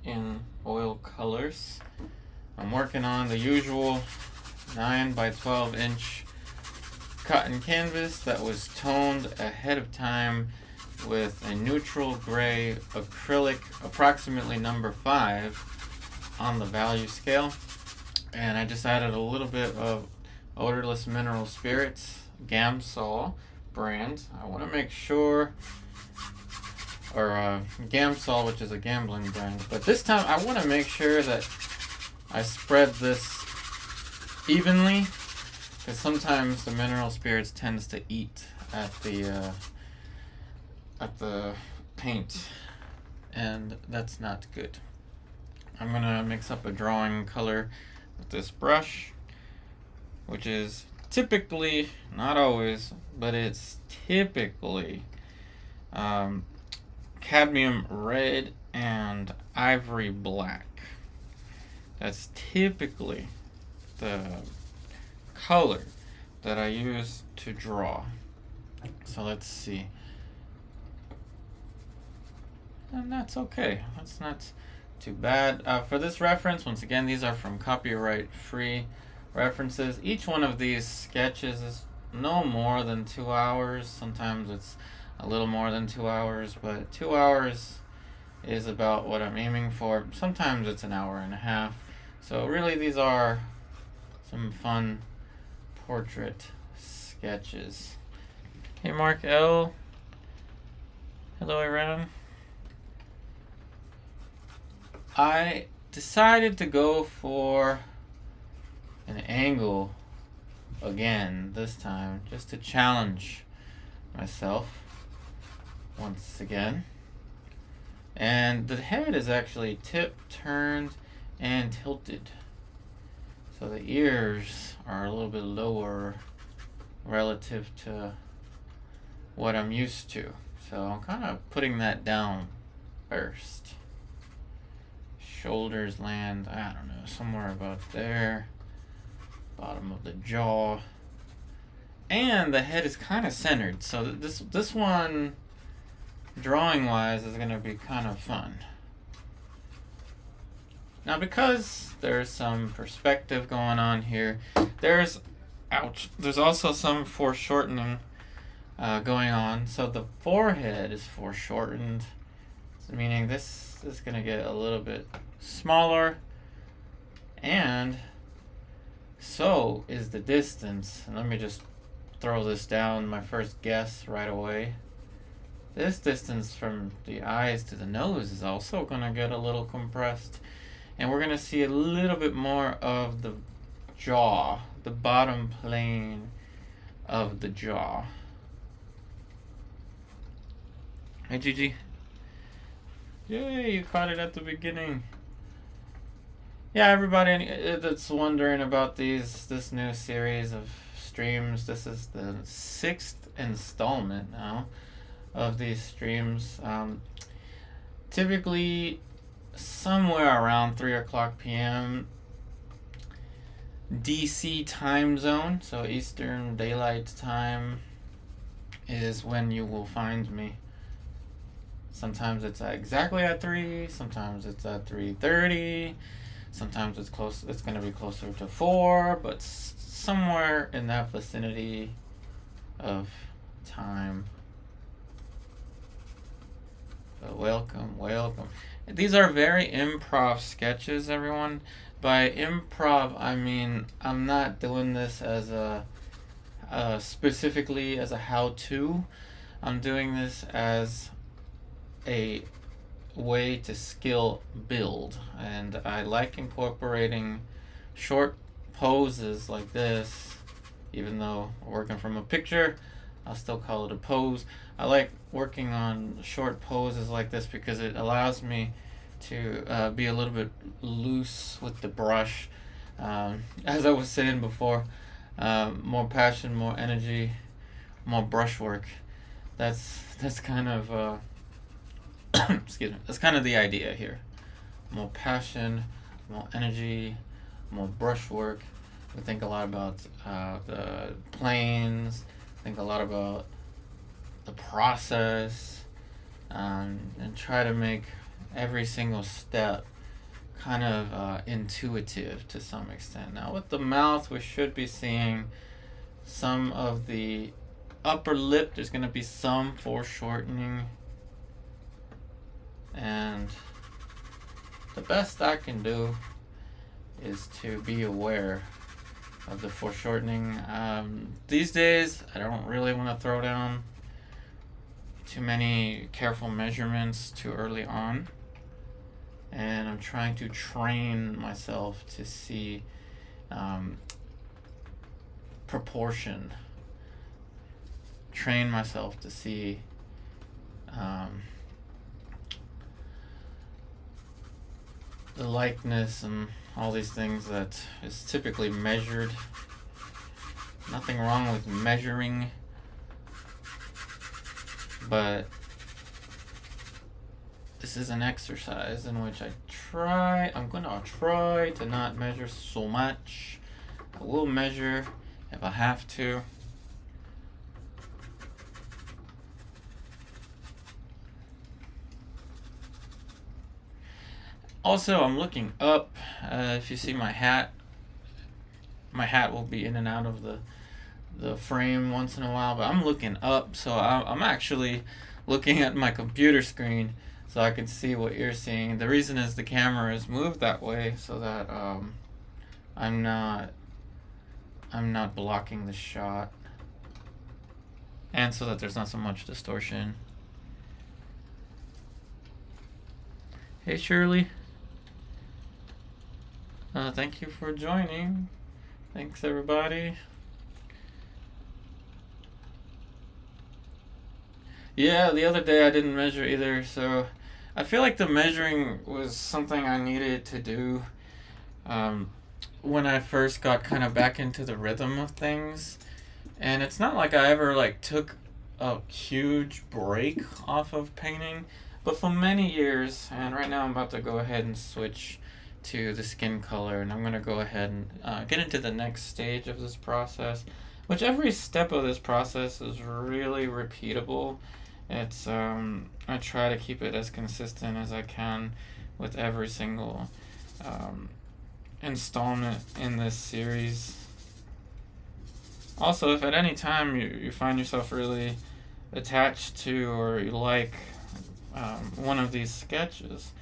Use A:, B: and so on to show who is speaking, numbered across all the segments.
A: in oil colors. I'm working on the usual 9 by 12 inch cotton canvas that was toned ahead of time with a neutral gray acrylic, approximately number 5 on the value scale. And I just added a little bit of odorless mineral spirits, Gamsol brand. I want to make sure, or Gamsol, which is a gambling brand, but this time I want to make sure that I spread this evenly, because sometimes the mineral spirits tends to eat at the paint, and that's not good. I'm gonna mix up a drawing color with this brush, which is typically, not always, but it's typically cadmium red and ivory black. That's typically the color that I use to draw. So let's see. And that's okay. That's not too bad. For this reference, once again, these are from copyright-free references. Each one of these sketches is no more than 2 hours. Sometimes it's a little more than 2 hours, but 2 hours is about what I'm aiming for. Sometimes it's an hour and a half. So really, these are some fun portrait sketches. Hey, Mark L. Hello, Iran. I decided to go for an angle again this time, just to challenge myself once again. And the head is actually tipped, turned, and tilted. So the ears are a little bit lower relative to what I'm used to. So I'm kind of putting that down first. Shoulders land, I don't know, somewhere about there. Bottom of the jaw. And the head is kind of centered. So this one, drawing wise, is going to be kind of fun. Now, because there's some perspective going on here, there's also some foreshortening going on. So the forehead is foreshortened, meaning this is going to get a little bit smaller, and so is the distance. And let me just throw this down, my first guess right away. This distance from the eyes to the nose is also going to get a little compressed, and we're going to see a little bit more of the jaw, the bottom plane of the jaw. Hey, Gigi. Yay, you caught it at the beginning. Yeah, everybody that's wondering about this new series of streams, this is the 6th installment now of these streams. Typically somewhere around 3 o'clock p.m. DC time zone, so Eastern Daylight Time, is when you will find me. Sometimes it's exactly at 3, sometimes it's at 3:30, sometimes it's close. It's going to be closer to 4, but somewhere in that vicinity of time. But welcome. These are very improv sketches, everyone. By improv, I mean I'm not doing this as specifically as a how-to. I'm doing this as a way to skill build, and I like incorporating short poses like this. Even though we're working from a picture, I'll still call it a pose. I like working on short poses like this because it allows me to be a little bit loose with the brush. As I was saying before, more passion, more energy, more brushwork. That's kind of excuse me. That's kind of the idea here. More passion, more energy, more brushwork. We think a lot about the planes. Think a lot about the process, and try to make every single step kind of intuitive to some extent. Now with the mouth, we should be seeing some of the upper lip. There's going to be some foreshortening, and the best I can do is to be aware of the foreshortening. These days, I don't really want to throw down too many careful measurements too early on, and I'm trying to train myself to see proportion. Train myself to see the likeness and all these things that is typically measured. Nothing wrong with measuring, but this is an exercise in which I'm gonna try to not measure so much. I will measure if I have to. Also, I'm looking up. If you see my hat will be in and out of the frame once in a while, but I'm looking up, so I'm actually looking at my computer screen so I can see what you're seeing. The reason is the camera is moved that way so that I'm not blocking the shot, and so that there's not so much distortion. Hey Shirley, thank you for joining. Thanks everybody. Yeah, the other day I didn't measure either, so I feel like the measuring was something I needed to do when I first got kind of back into the rhythm of things. And it's not like I ever like took a huge break off of painting, but for many years, and right now I'm about to go ahead and switch to the skin color, and I'm going to go ahead and get into the next stage of this process, which every step of this process is really repeatable. It's I try to keep it as consistent as I can with every single installment in this series. Also, if at any time you find yourself really attached to or you like one of these sketches,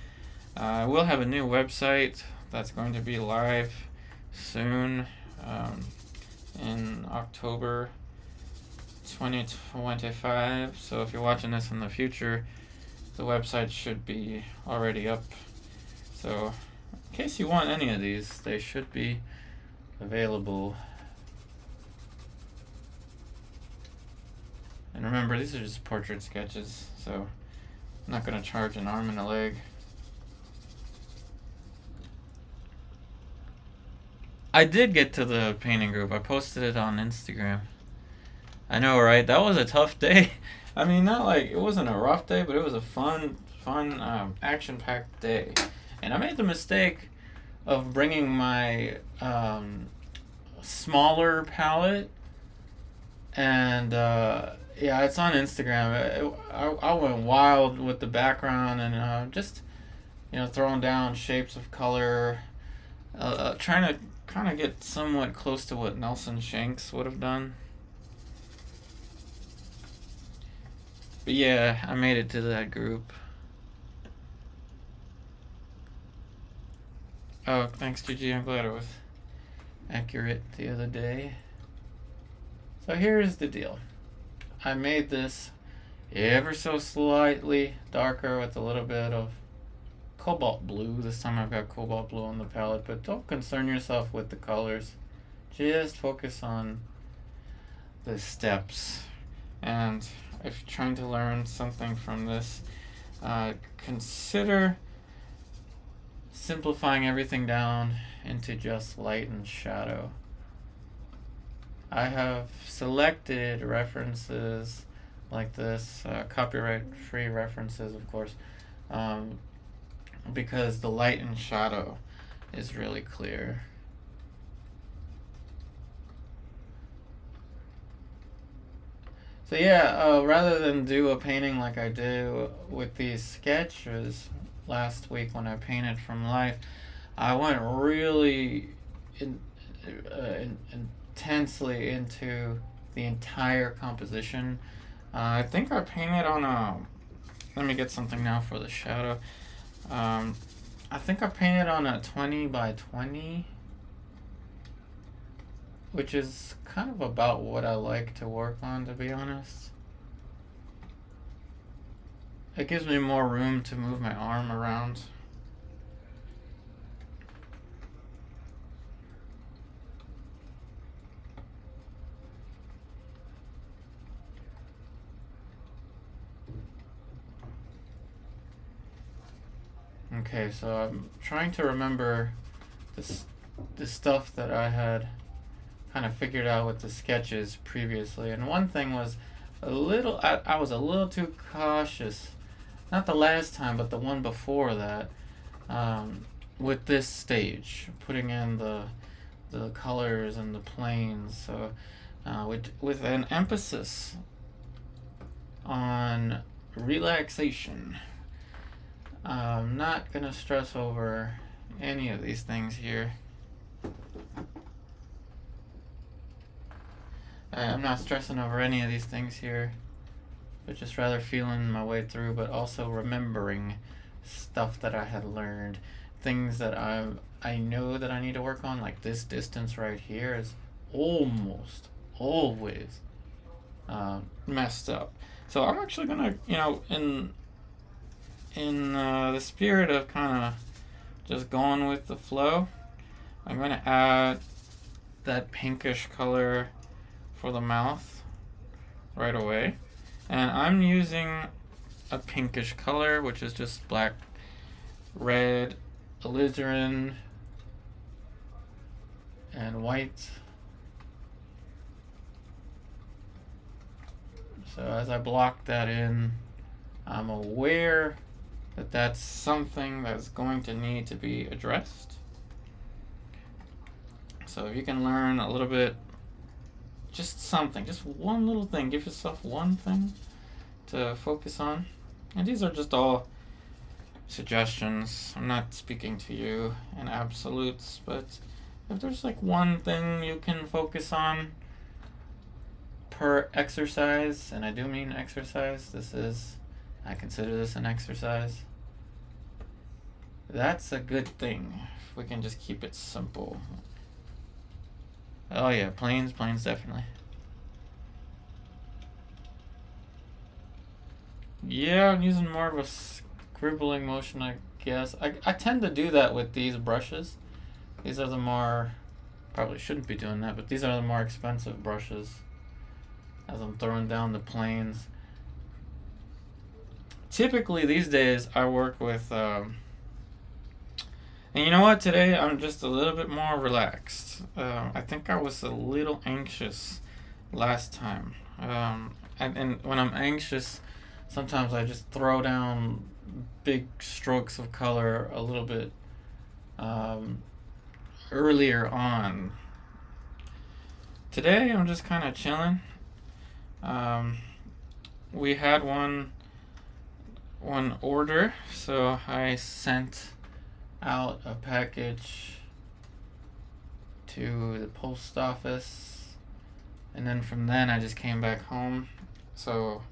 A: I will have a new website that's going to be live soon in October 2025. So if you're watching this in the future, the website should be already up. So in case you want any of these, they should be available. And remember, these are just portrait sketches, so I'm not going to charge an arm and a leg. I did get to the painting group. I posted it on Instagram. I know, right? That was a tough day. I mean, not like it wasn't a rough day, but it was a fun, action-packed day. And I made the mistake of bringing my smaller palette, and yeah, it's on Instagram. I went wild with the background and just throwing down shapes of color, trying to kind of get somewhat close to what Nelson Shanks would have done. But yeah, I made it to that group. Oh, thanks, GG. I'm glad it was accurate the other day. So here's the deal. I made this ever so slightly darker with a little bit of cobalt blue. This time I've got cobalt blue on the palette, but don't concern yourself with the colors. Just focus on the steps. And if you're trying to learn something from this, consider simplifying everything down into just light and shadow. I have selected references like this, copyright-free references, of course, because the light and shadow is really clear. So yeah, rather than do a painting like I do with these sketches, last week when I painted from life, I went really intensely into the entire composition. I think I painted on a. Let me get something now for the shadow. I think I painted on a 20 by 20, which is kind of about what I like to work on, to be honest. It gives me more room to move my arm around. Okay, so I'm trying to remember the stuff that I had kind of figured out with the sketches previously. And one thing was I was a little too cautious, not the last time, but the one before that, with this stage, putting in the colors and the planes. So with an emphasis on relaxation. I'm not gonna stress over any of these things here. I'm not stressing over any of these things here, but just rather feeling my way through, but also remembering stuff that I had learned, things that I know that I need to work on. Like this distance right here is almost always messed up. So I'm actually gonna, in the spirit of kind of just going with the flow, I'm going to add that pinkish color for the mouth right away. And I'm using a pinkish color, which is just black, red, alizarin, and white. So as I block that in, I'm aware that that's something that's going to need to be addressed. So if you can learn a little bit, just something, just one little thing, give yourself one thing to focus on. And these are just all suggestions. I'm not speaking to you in absolutes, but if there's like one thing you can focus on per exercise, and I do mean exercise, I consider this an exercise. That's a good thing. If we can just keep it simple. Oh yeah, planes definitely. Yeah, I'm using more of a scribbling motion, I guess. I tend to do that with these brushes. These are the more, probably shouldn't be doing that, but these are the more expensive brushes as I'm throwing down the planes. Typically these days I work with, and you know what, today I'm just a little bit more relaxed. I think I was a little anxious last time. And when I'm anxious, sometimes I just throw down big strokes of color a little bit earlier on. Today I'm just kind of chilling. We had one order, so I sent out a package to the post office, and then from then I just came back home, so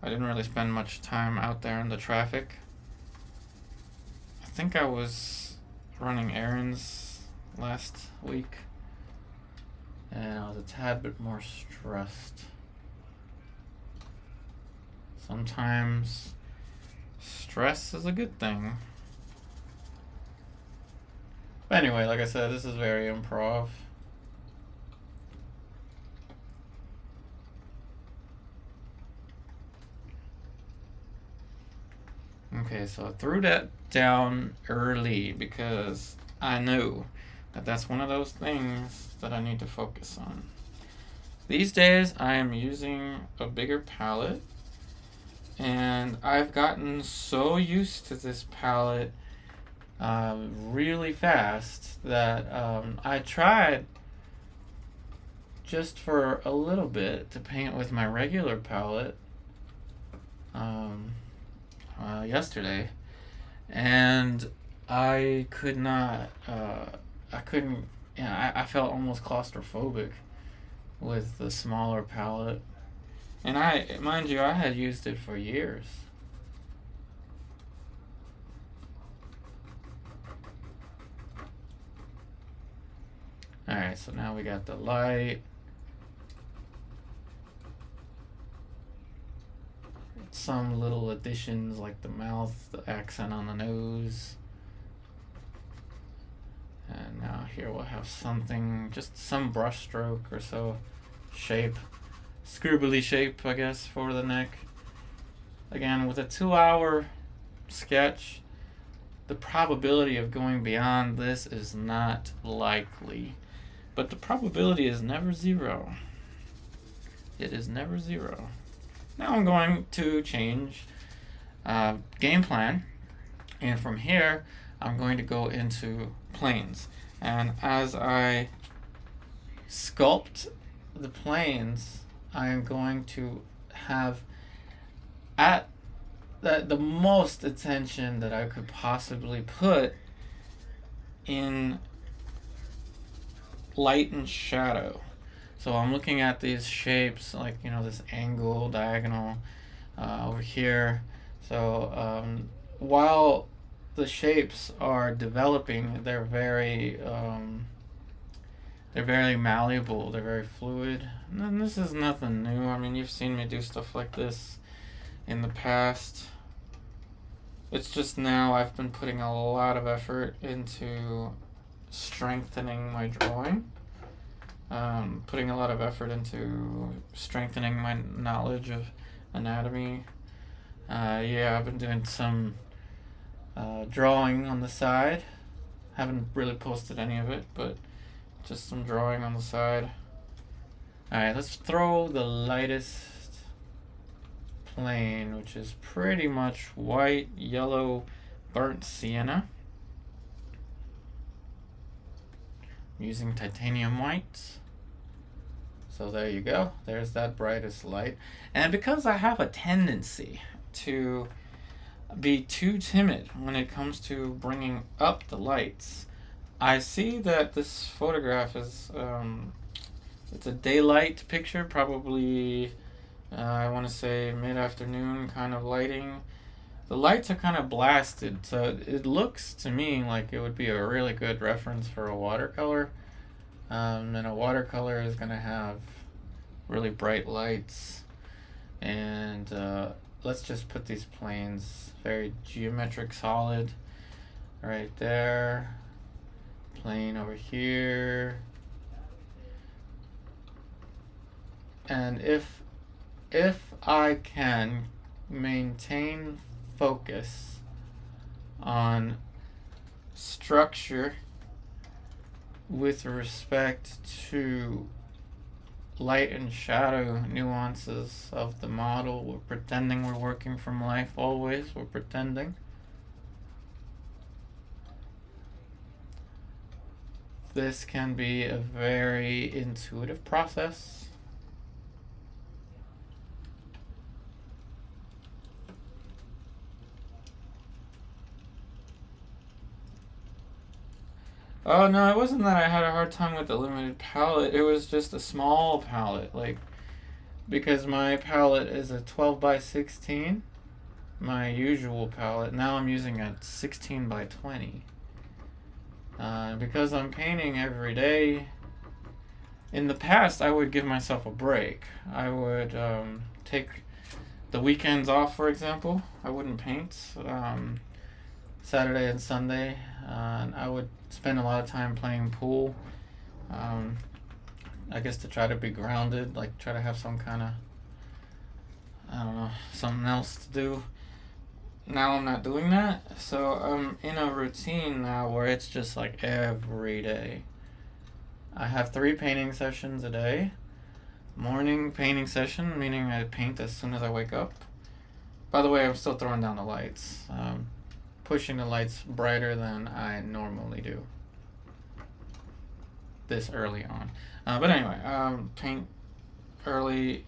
A: I didn't really spend much time out there in the traffic. I think I was running errands last week, and I was a tad bit more stressed. Sometimes stress is a good thing. But anyway, like I said, this is very improv. Okay, so I threw that down early because I knew that that's one of those things that I need to focus on. These days I am using a bigger palette, and I've gotten so used to this palette really fast that I tried just for a little bit to paint with my regular palette yesterday, and I could not, I couldn't, I felt almost claustrophobic with the smaller palette. And mind you, I had used it for years. Alright, so now we got the light. Some little additions like the mouth, the accent on the nose. And now here we'll have something, just some brush stroke or so, shape, scribbly shape, I guess, for the neck. Again, with a 2-hour sketch, the probability of going beyond this is not likely. But the probability is never zero. It is never zero. Now I'm going to change game plan, and from here I'm going to go into planes. And as I sculpt the planes, I am going to have at the most attention that I could possibly put in light and shadow. So I'm looking at these shapes, like, you know, this angle, diagonal over here. So while the shapes are developing, they're very malleable, they're very fluid. And this is nothing new. I mean, you've seen me do stuff like this in the past. It's just now I've been putting a lot of effort into strengthening my drawing. Putting a lot of effort into strengthening my knowledge of anatomy. Yeah, I've been doing some drawing on the side. Haven't really posted any of it, but just some drawing on the side. Alright, let's throw the lightest plane, which is pretty much white, yellow, burnt sienna. I'm using titanium white. So there you go. There's that brightest light. And because I have a tendency to be too timid when it comes to bringing up the lights, I see that this photograph is it's a daylight picture, probably I want to say mid-afternoon kind of lighting. The lights are kind of blasted, so it looks to me like it would be a really good reference for a watercolor. And a watercolor is going to have really bright lights. And let's just put these planes very geometric, solid. Right there. Plane over here. And if I can maintain focus on structure with respect to light and shadow nuances of the model, we're pretending we're working from life always. We're pretending. This can be a very intuitive process. Oh no, it wasn't that I had a hard time with the limited palette. It was just a small palette, like, because my palette is a 12 by 16, my usual palette. Now I'm using a 16 by 20. Because I'm painting every day. In the past, I would give myself a break. I would take the weekends off, for example. I wouldn't paint. Saturday and Sunday, and I would spend a lot of time playing pool. I guess to try to be grounded, like try to have some kind of, I don't know, something else to do. Now I'm not doing that, so I'm in a routine now where it's just like every day. I have 3 painting sessions a day. Morning painting session, meaning I paint as soon as I wake up. By the way, I'm still throwing down the lights. Pushing the lights brighter than I normally do this early on. But anyway, paint early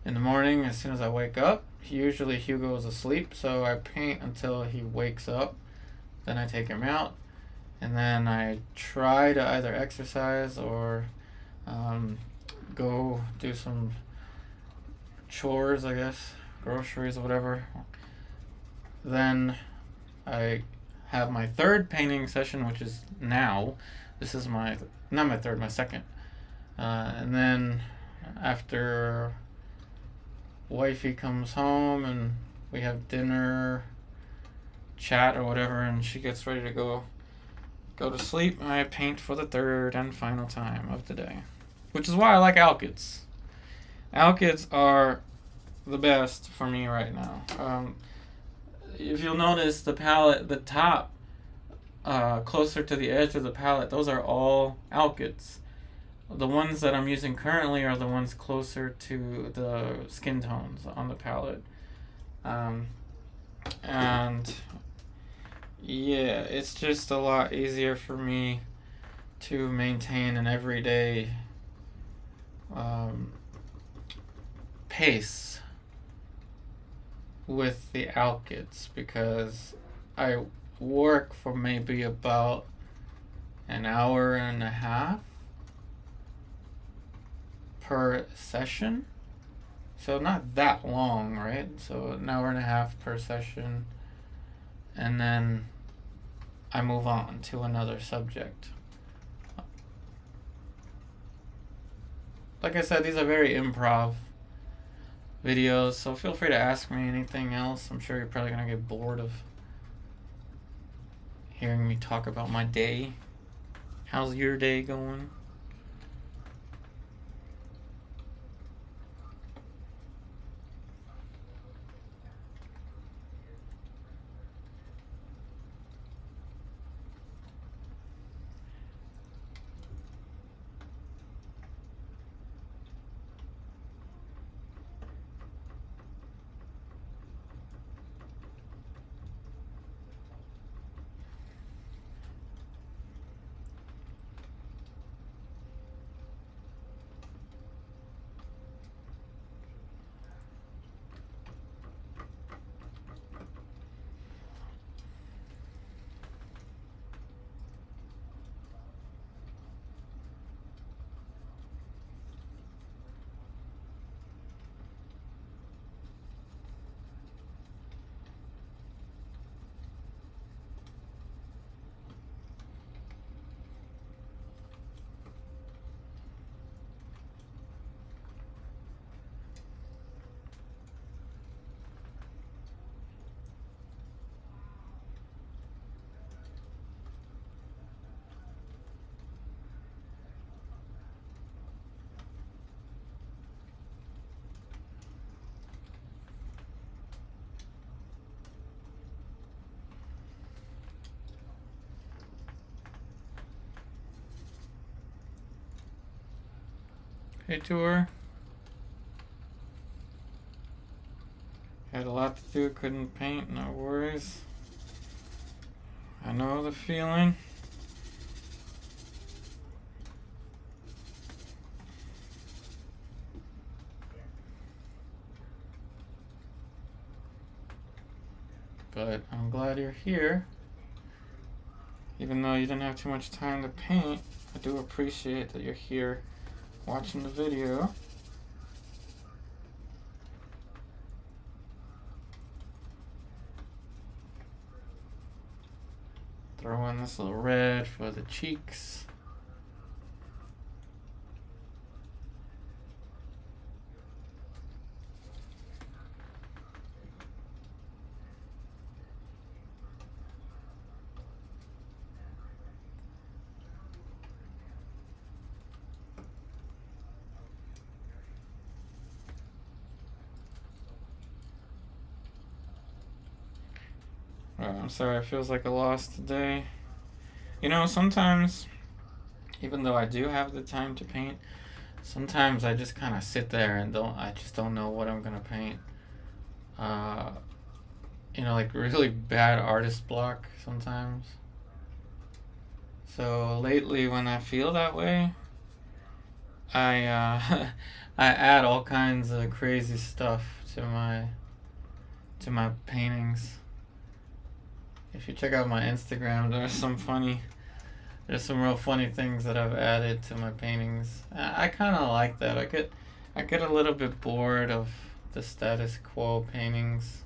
A: in the morning as soon as I wake up. Usually Hugo is asleep, so I paint until he wakes up. then I take him out, and then I try to either exercise or go do some chores, I guess, groceries or whatever. Then I have my third painting session, which is now. This is my, not my third, my second. And then after wifey comes home and we have dinner, chat or whatever, and she gets ready to go to sleep, I paint for the third and final time of the day. Which is why I like Alkids. Alkids are the best for me right now. If you'll notice, the palette, the top, closer to the edge of the palette, those are all Alkids. The ones that I'm using currently are the ones closer to the skin tones on the palette. And yeah, it's just a lot easier for me to maintain an everyday pace with the Alkids, because I work for maybe about an hour and a half per session, so not that long, right? So an hour and a half per session, and then I move on to another subject. Like I said, these are very improv videos, so feel free to ask me anything else. I'm sure you're probably gonna get bored of hearing me talk about my day. How's your day going? Hey, tour. Had a lot to do, couldn't paint, no worries. I know the feeling. But I'm glad you're here. Even though you didn't have too much time to paint, I do appreciate that you're here watching the video. Throw in this little red for the cheeks. I'm sorry, it feels like a loss today. You know, sometimes, even though I do have the time to paint, sometimes I just kind of sit there and I just don't know what I'm gonna paint. You know, like really bad artist block sometimes. So lately, when I feel that way, I I add all kinds of crazy stuff to my paintings. if you check out my Instagram, there's some real funny things that I've added to my paintings. I kind of like that. I get a little bit bored of the status quo paintings.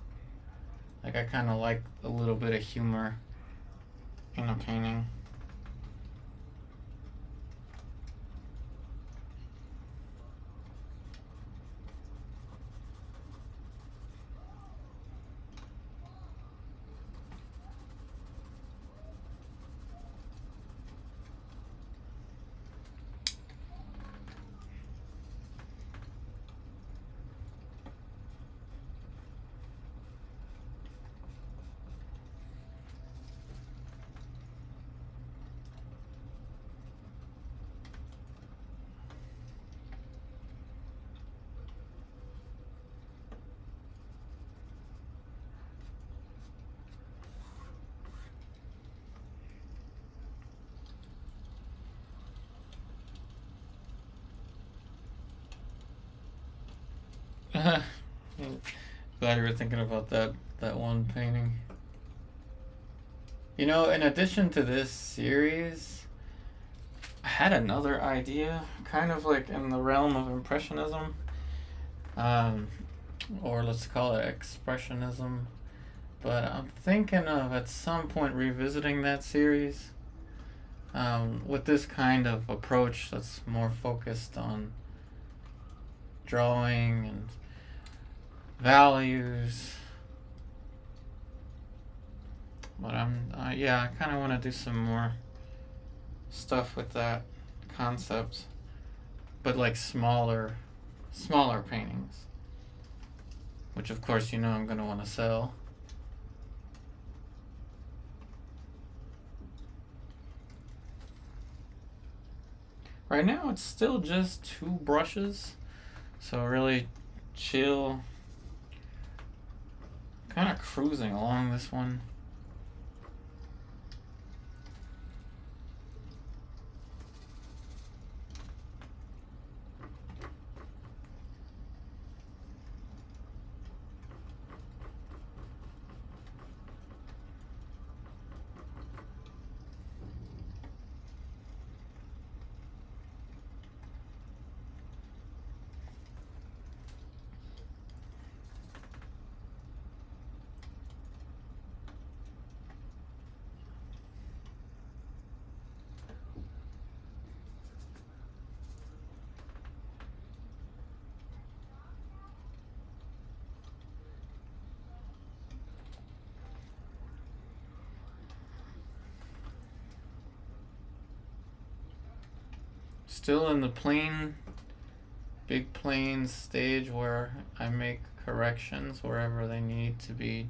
A: Like I kind of like a little bit of humor in a painting. Glad you were thinking about that one painting. You know, in addition to this series, I had another idea, kind of like in the realm of Impressionism, um, or let's call it Expressionism. But I'm thinking of at some point revisiting that series with this kind of approach that's more focused on drawing and values. But I kind of want to do some more stuff with that concept, but like smaller paintings, which of course you know I'm gonna want to sell. Right now it's still just 2 brushes, so really chill, kind of cruising along this one. Still in the big plane stage where I make corrections wherever they need to be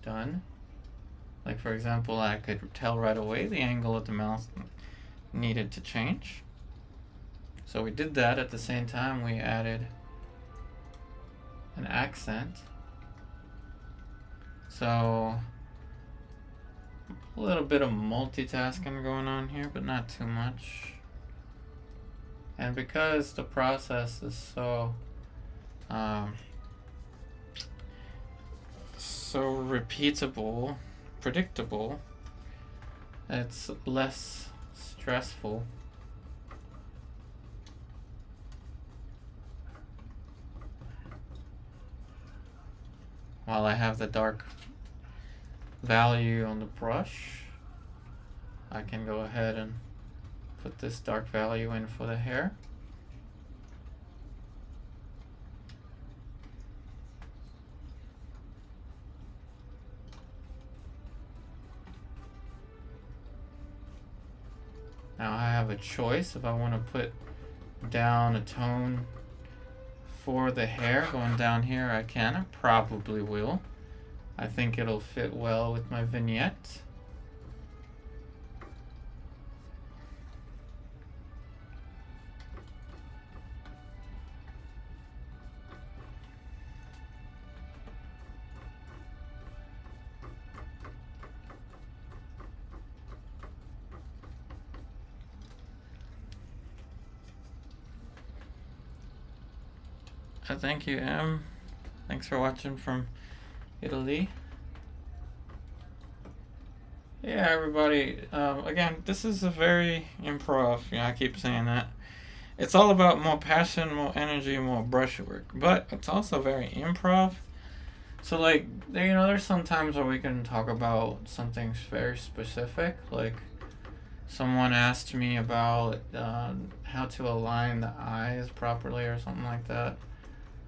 A: done. Like for example, I could tell right away the angle of the mouth needed to change. So we did that. At the same time we added an accent. So a little bit of multitasking going on here, but not too much. And because the process is so repeatable, predictable, it's less stressful. While I have the dark value on the brush, I can go ahead and put this dark value in for the hair. Now I have a choice if I want to put down a tone for the hair going down here. I can. I probably will. I think it'll fit well with my vignette. Thank you, Em. Thanks for watching from Italy. Yeah, everybody. Again, this is a very improv. I keep saying that. It's all about more passion, more energy, more brushwork. But it's also very improv. So, like, there's some times where we can talk about something very specific. Like, someone asked me about how to align the eyes properly or something like that.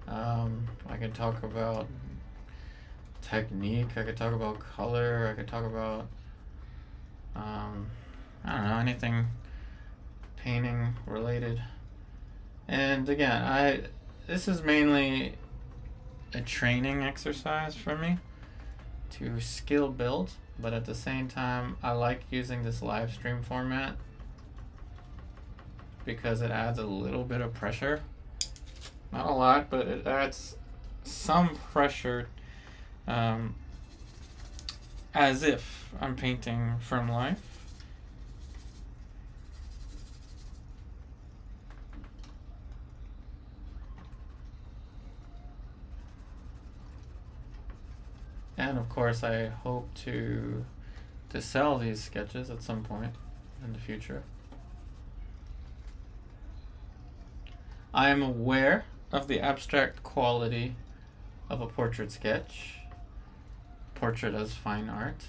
A: I could talk about technique. I could talk about color. I could talk about um, I don't know, anything painting related. And again, I this is mainly a training exercise for me to skill build, but at the same time, I like using this live stream format because it adds a little bit of pressure. Not a lot, but it adds some pressure, um, as if I'm painting from life. And of course, I hope to sell these sketches at some point in the future. I am aware of the abstract quality of a portrait sketch, portrait as fine art.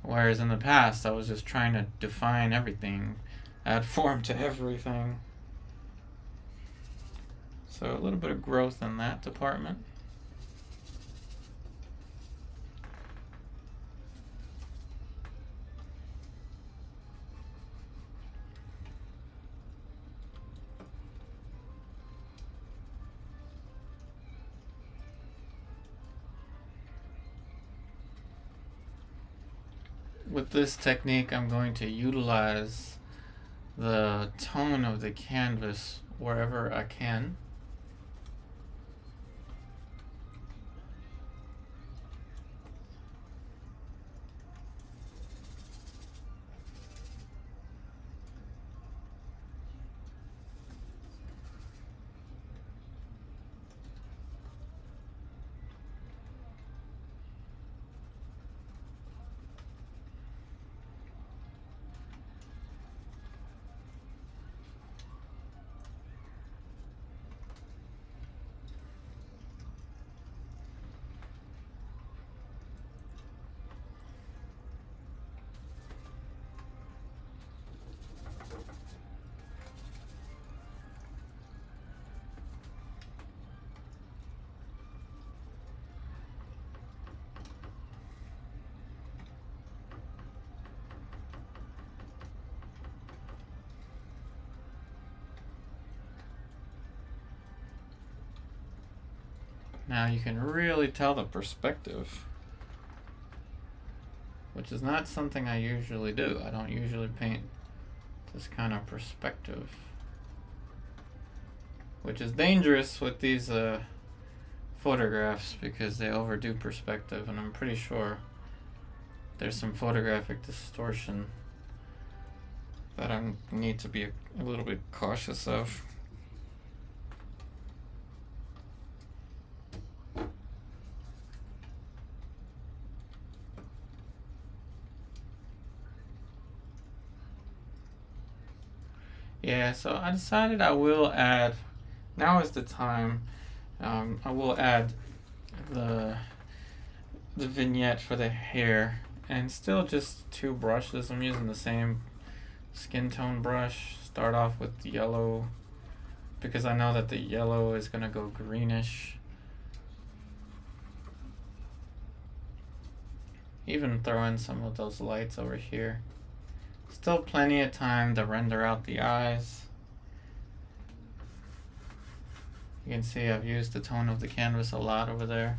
A: Whereas in the past, I was just trying to define everything, add form to everything. So a little bit of growth in that department. With this technique, I'm going to utilize the tone of the canvas wherever I can. Now you can really tell the perspective, which is not something I usually do. I don't usually paint this kind of perspective, which is dangerous with these photographs because they overdo perspective, and I'm pretty sure there's some photographic distortion that I need to be a little bit cautious of. Yeah, so I decided I will add, now is the time, I will add the vignette for the hair, and still just two brushes. I'm using the same skin tone brush. Start off with yellow because I know that the yellow is gonna go greenish. Even throw in some of those lights over here. Still plenty of time to render out the eyes. You can see I've used the tone of the canvas a lot over there.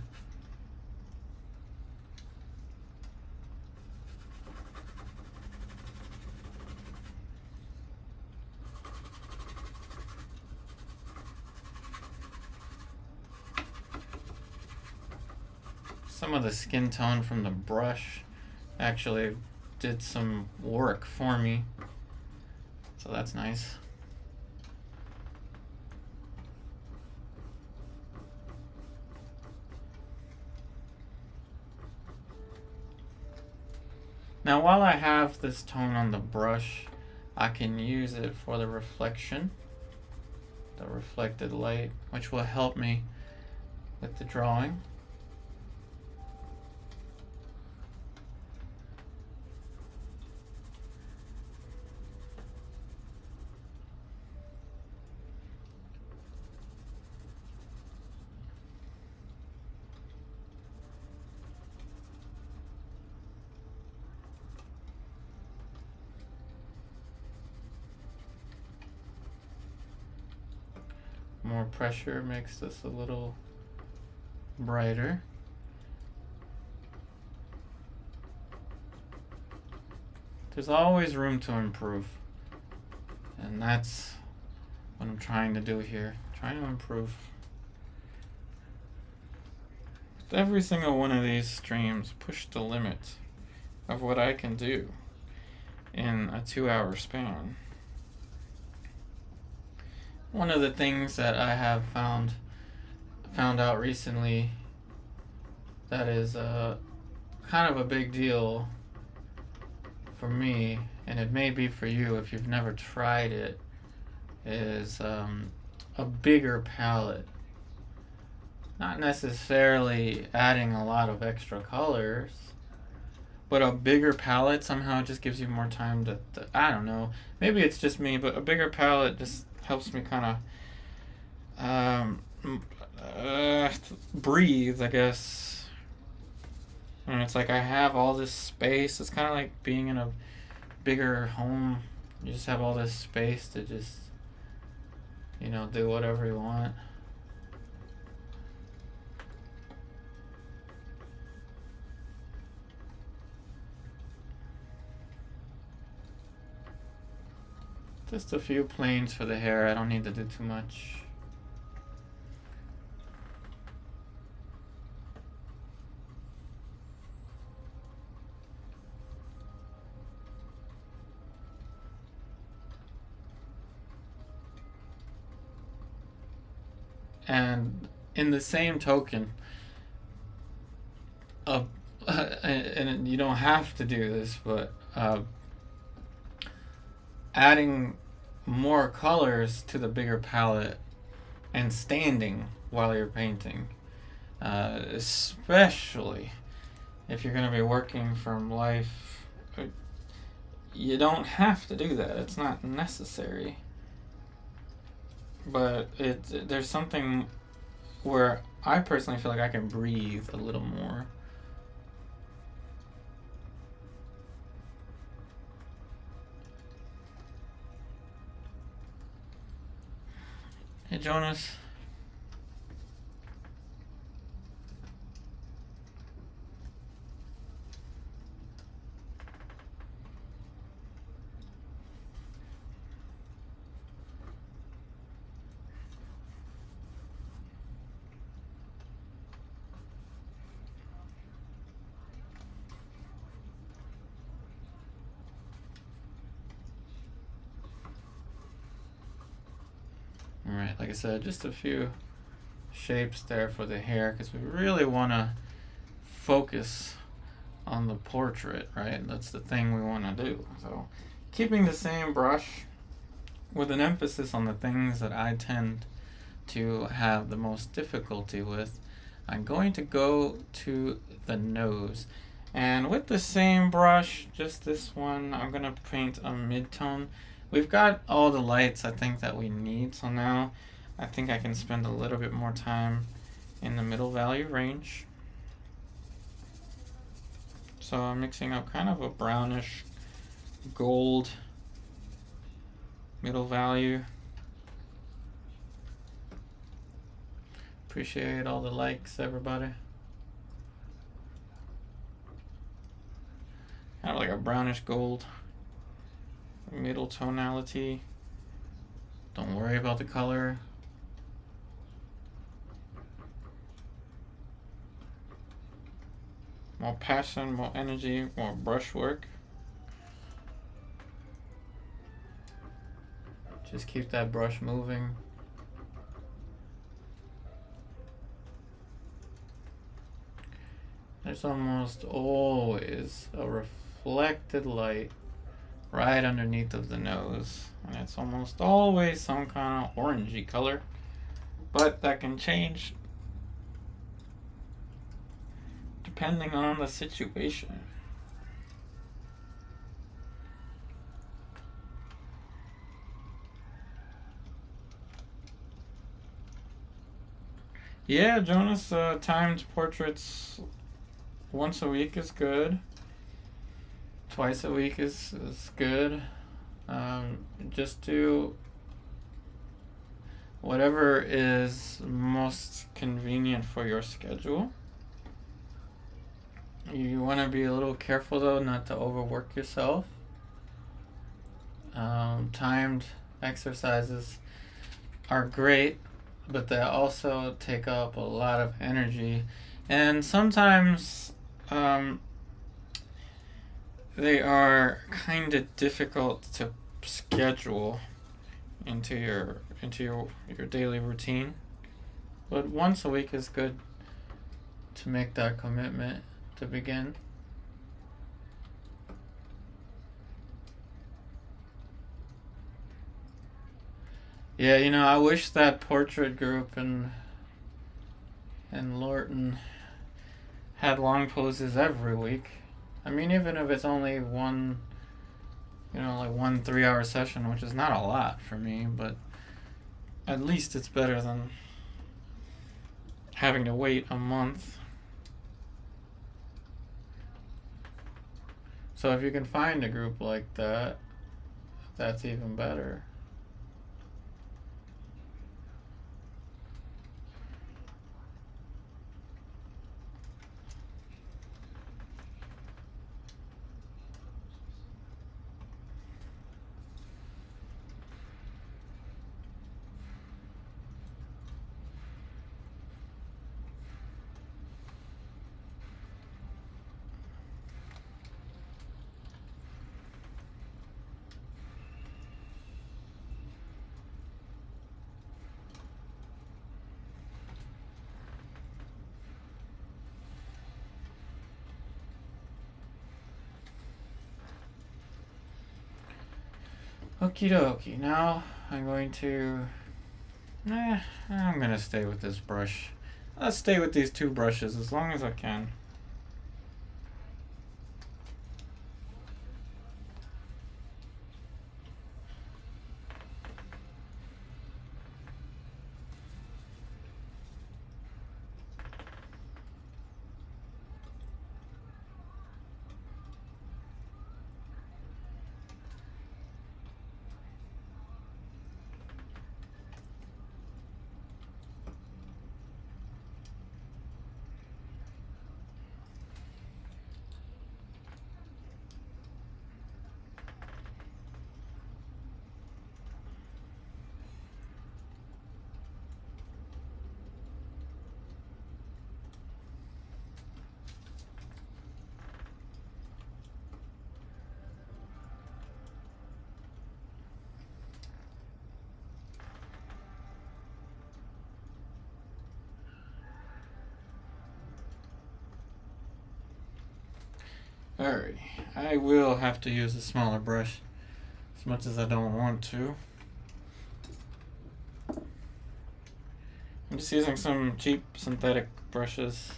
A: Some of the skin tone from the brush actually did some work for me, so that's nice. Now while I have this tone on the brush, I can use it for the reflection, the reflected light, which will help me with the drawing. More pressure makes this a little brighter. There's always room to improve, and that's what I'm trying to do here. Trying to improve. With every single one of these streams, push the limit of what I can do in a 2-hour span. One of the things that I have found out recently that is kind of a big deal for me, and it may be for you if you've never tried it, is a bigger palette. Not necessarily adding a lot of extra colors, but a bigger palette somehow just gives you more time to I don't know, maybe it's just me, but a bigger palette just helps me kind of breathe, I guess. And it's like I have all this space. It's kind of like being in a bigger home. You just have all this space to just, do whatever you want. Just a few planes for the hair. I don't need to do too much. And in the same token, and you don't have to do this, but adding more colors to the bigger palette and standing while you're painting, especially if you're going to be working from life, you don't have to do that. It's not necessary. But there's something where I personally feel like I can breathe a little more. Hey, Jonas. Alright, like I said, just a few shapes there for the hair because we really want to focus on the portrait, right? That's the thing we want to do. So keeping the same brush with an emphasis on the things that I tend to have the most difficulty with, I'm going to go to the nose. And with the same brush, just this one, I'm going to paint a mid-tone. We've got all the lights I think that we need, so now I think I can spend a little bit more time in the middle value range. So I'm mixing up kind of a brownish gold middle value. Appreciate all the likes, everybody. Kind of like a brownish gold middle tonality. Don't worry about the color. More passion, more energy, more brushwork. Just keep that brush moving. There's almost always a reflected light right underneath of the nose, and it's almost always some kind of orangey color, but that can change depending on the situation. Yeah, Jonas, timed portraits once a week is good. Twice a week is good. Just do whatever is most convenient for your schedule. You want to be a little careful though not to overwork yourself. Timed exercises are great, but they also take up a lot of energy, and sometimes they are kind of difficult to schedule into your daily routine. But once a week is good to make that commitment to begin. Yeah, I wish that portrait group in Lorton had long poses every week. I mean, even if it's only one, like 1 3-hour session, which is not a lot for me, but at least it's better than having to wait a month. So if you can find a group like that, that's even better. Okie dokie. Now I'm going to. I'm gonna stay with this brush. Let's stay with these 2 brushes as long as I can. Alright, I will have to use a smaller brush as much as I don't want to. I'm just using some cheap synthetic brushes.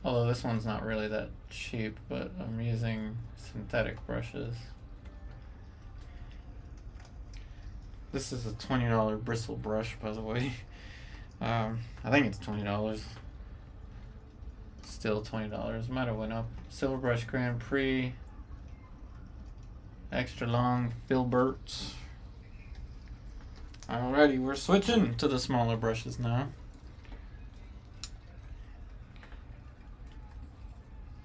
A: Although this one's not really that cheap, but I'm using synthetic brushes. This is a $20 bristle brush, by the way. I think it's $20. Still $20. Might have went up. Silverbrush Grand Prix. Extra long filberts. Alrighty, we're switching to the smaller brushes now.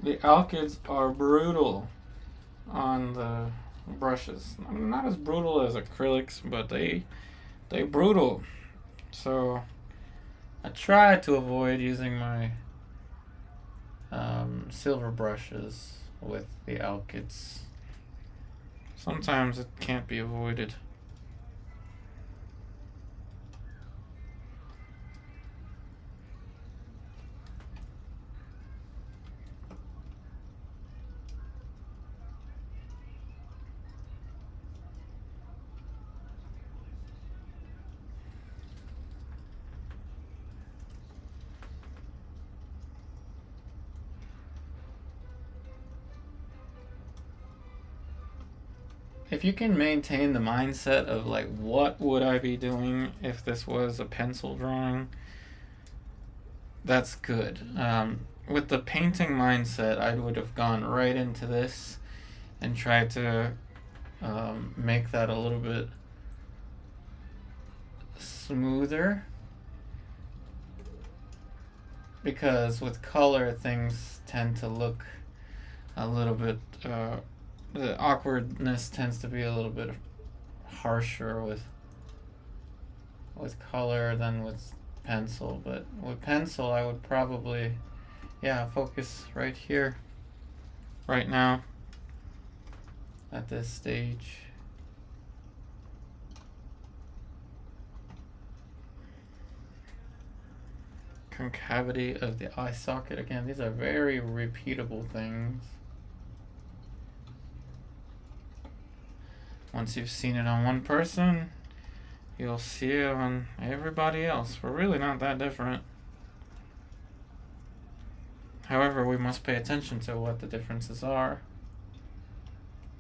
A: The alkyds are brutal on the brushes. Not as brutal as acrylics, but they brutal. So I try to avoid using my silver brushes with the alkyds. Sometimes it can't be avoided. if you can maintain the mindset of like, what would I be doing if this was a pencil drawing, that's good. With the painting mindset, I would have gone right into this and tried to make that a little bit smoother, because with color things tend to look a little bit the awkwardness tends to be a little bit harsher with color than with pencil. But with pencil I would probably focus right here, right now, at this stage. Concavity of the eye socket. Again, these are very repeatable things. Once you've seen it on one person, you'll see it on everybody else. We're really not that different. However, we must pay attention to what the differences are.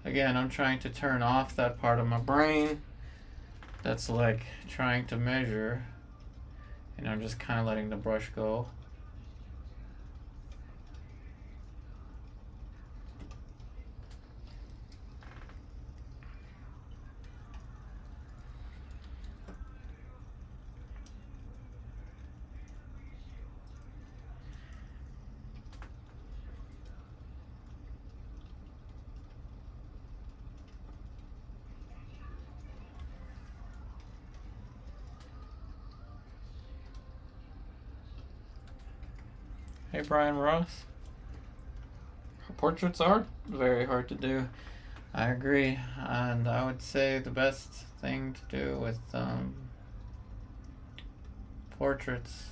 A: Again, I'm trying to turn off that part of my brain that's like trying to measure, and I'm just kind of letting the brush go. Hey, Brian Ross. Portraits are very hard to do. I agree, and I would say the best thing to do with portraits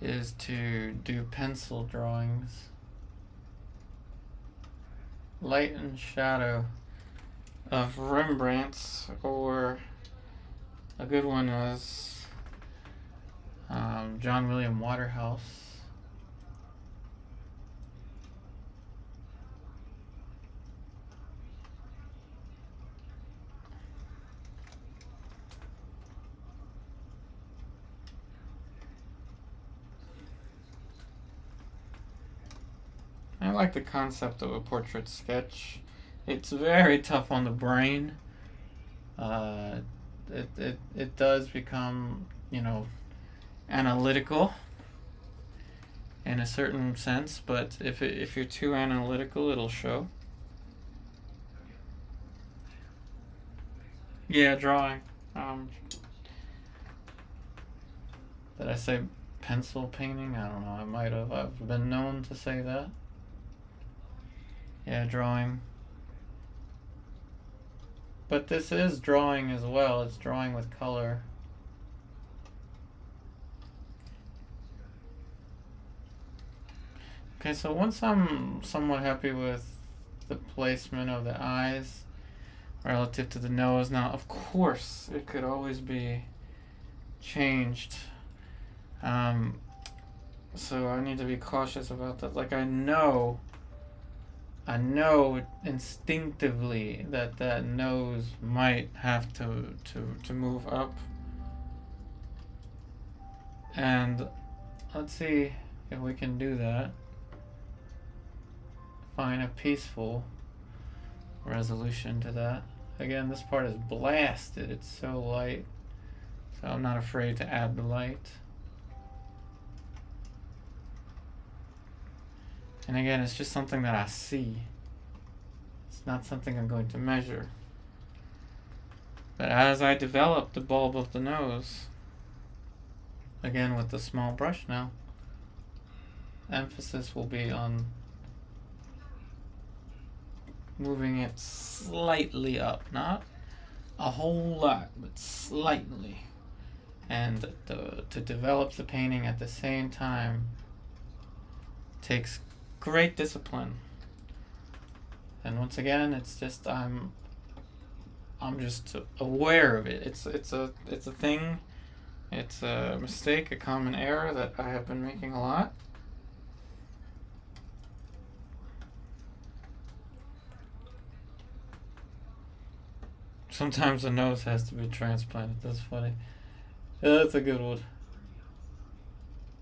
A: is to do pencil drawings. Light and shadow of Rembrandt's, or a good one is John William Waterhouse. I like the concept of a portrait sketch. It's very tough on the brain. It does become, analytical in a certain sense, but if you're too analytical, it'll show. Yeah, drawing. Did I say pencil painting? I don't know. I might have. I've been known to say that. Yeah, drawing. But this is drawing as well. It's drawing with color. Okay, so once I'm somewhat happy with the placement of the eyes relative to the nose, now of course it could always be changed. So I need to be cautious about that. Like, I know instinctively that nose might have to move up. And let's see if we can do that. Find a peaceful resolution to that. Again, this part is blasted. It's so light. So I'm not afraid to add the light. And again, it's just something that I see. It's not something I'm going to measure. But as I develop the bulb of the nose, again with the small brush now, emphasis will be on moving it slightly up, not a whole lot, but slightly. And to develop the painting at the same time takes great discipline. And once again, it's just I'm just aware of it. It's a thing. It's a mistake, a common error that I have been making a lot. Sometimes the nose has to be transplanted. That's funny. Yeah, that's a good one.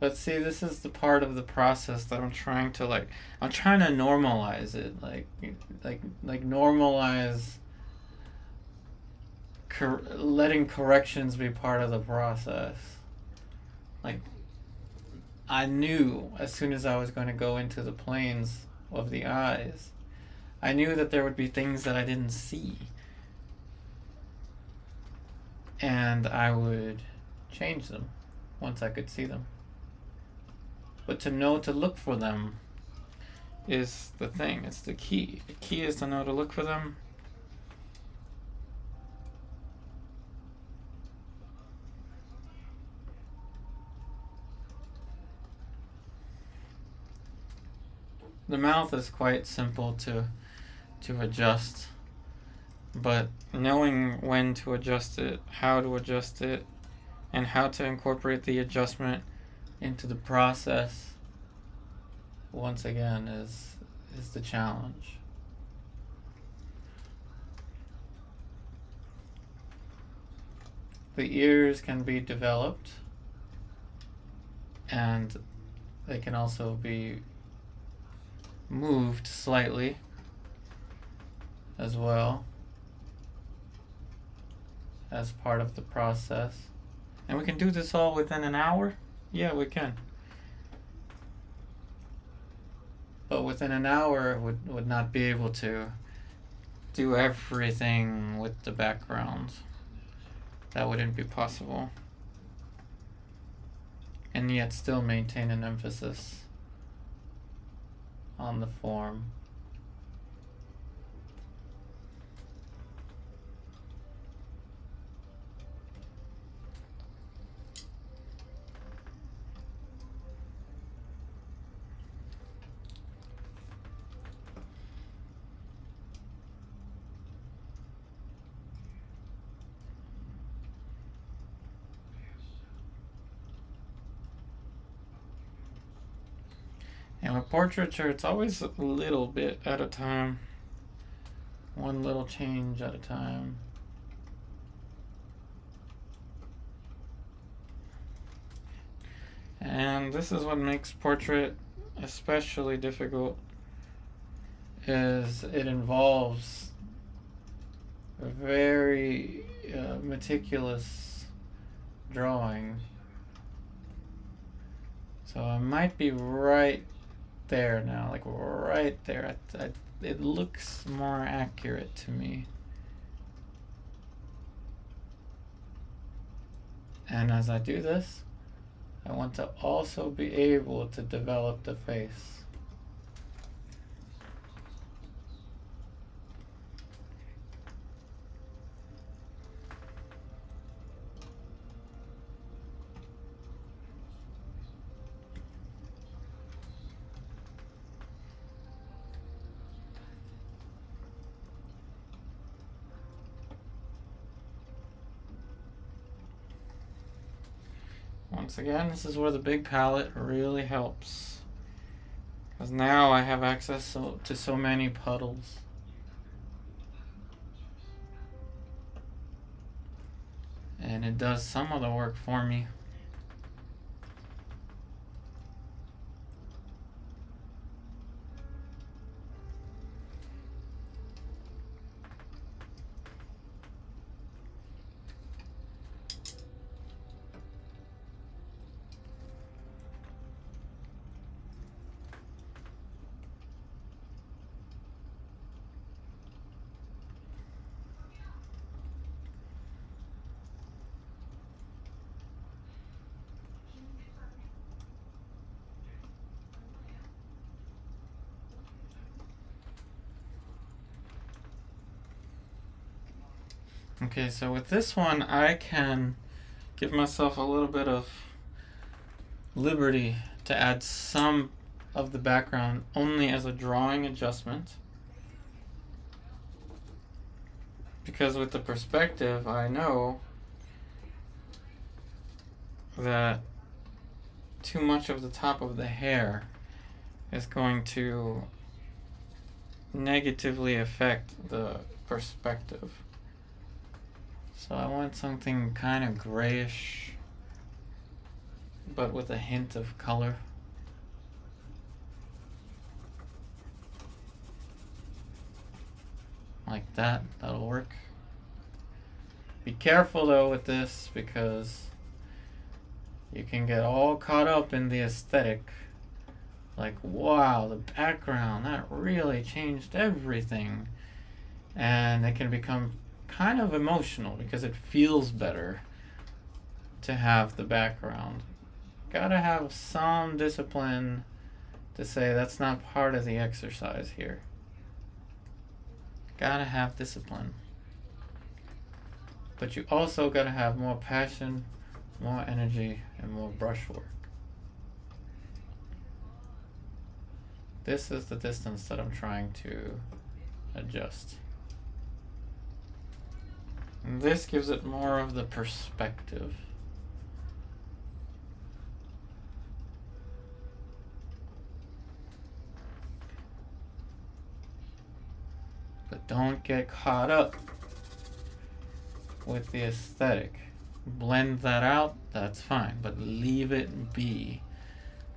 A: But see, this is the part of the process that I'm trying to I'm trying to normalize it, like normalize letting corrections be part of the process. Like, I knew as soon as I was going to go into the planes of the eyes, I knew that there would be things that I didn't see. And I would change them once I could see them. But to know to look for them is the thing. It's the key. The key is to know to look for them. The mouth is quite simple to adjust, but knowing when to adjust it, how to adjust it, and how to incorporate the adjustment into the process, once again, is the challenge. The ears can be developed, and they can also be moved slightly as well as part of the process. And we can do this all within an hour? Yeah, we can. But within an hour would not be able to do everything with the background. That wouldn't be possible. And yet still maintain an emphasis on the form. And with portraiture, it's always a little bit at a time. One little change at a time. And this is what makes portrait especially difficult, is it involves a very meticulous drawing. So I might be right there now, like right there. It looks more accurate to me. And as I do this, I want to also be able to develop the face. Once again, this is where the big palette really helps, because now I have access to so many puddles. And it does some of the work for me. Okay, so with this one, I can give myself a little bit of liberty to add some of the background only as a drawing adjustment. Because with the perspective, I know that too much of the top of the hair is going to negatively affect the perspective. So I want something kind of grayish, but with a hint of color. Like that, that'll work. Be careful though with this, because you can get all caught up in the aesthetic. Like, wow, the background, that really changed everything. And it can become kind of emotional because it feels better to have the background. Gotta have some discipline to say that's not part of the exercise here. Gotta have discipline. But you also gotta have more passion, more energy, and more brushwork. This is the distance that I'm trying to adjust. And this gives it more of the perspective. But don't get caught up with the aesthetic. Blend that out, that's fine, but leave it be.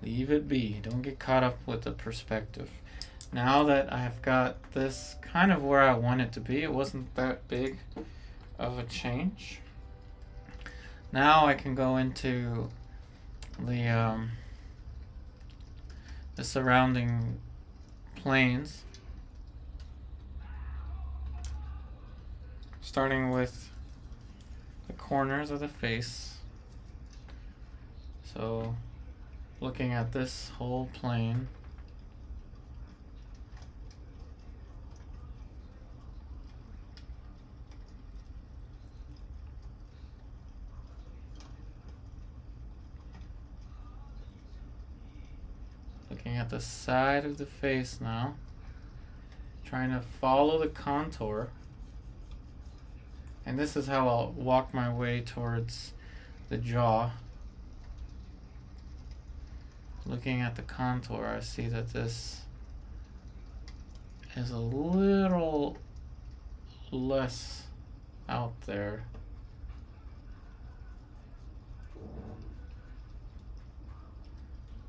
A: Leave it be. Don't get caught up with the perspective. Now that I've got this kind of where I want it to be, it wasn't that big of a change. Now I can go into the surrounding planes, starting with the corners of the face. So looking at this whole plane, looking at the side of the face now, trying to follow the contour. And this is how I'll walk my way towards the jaw. Looking at the contour, I see that this is a little less out there.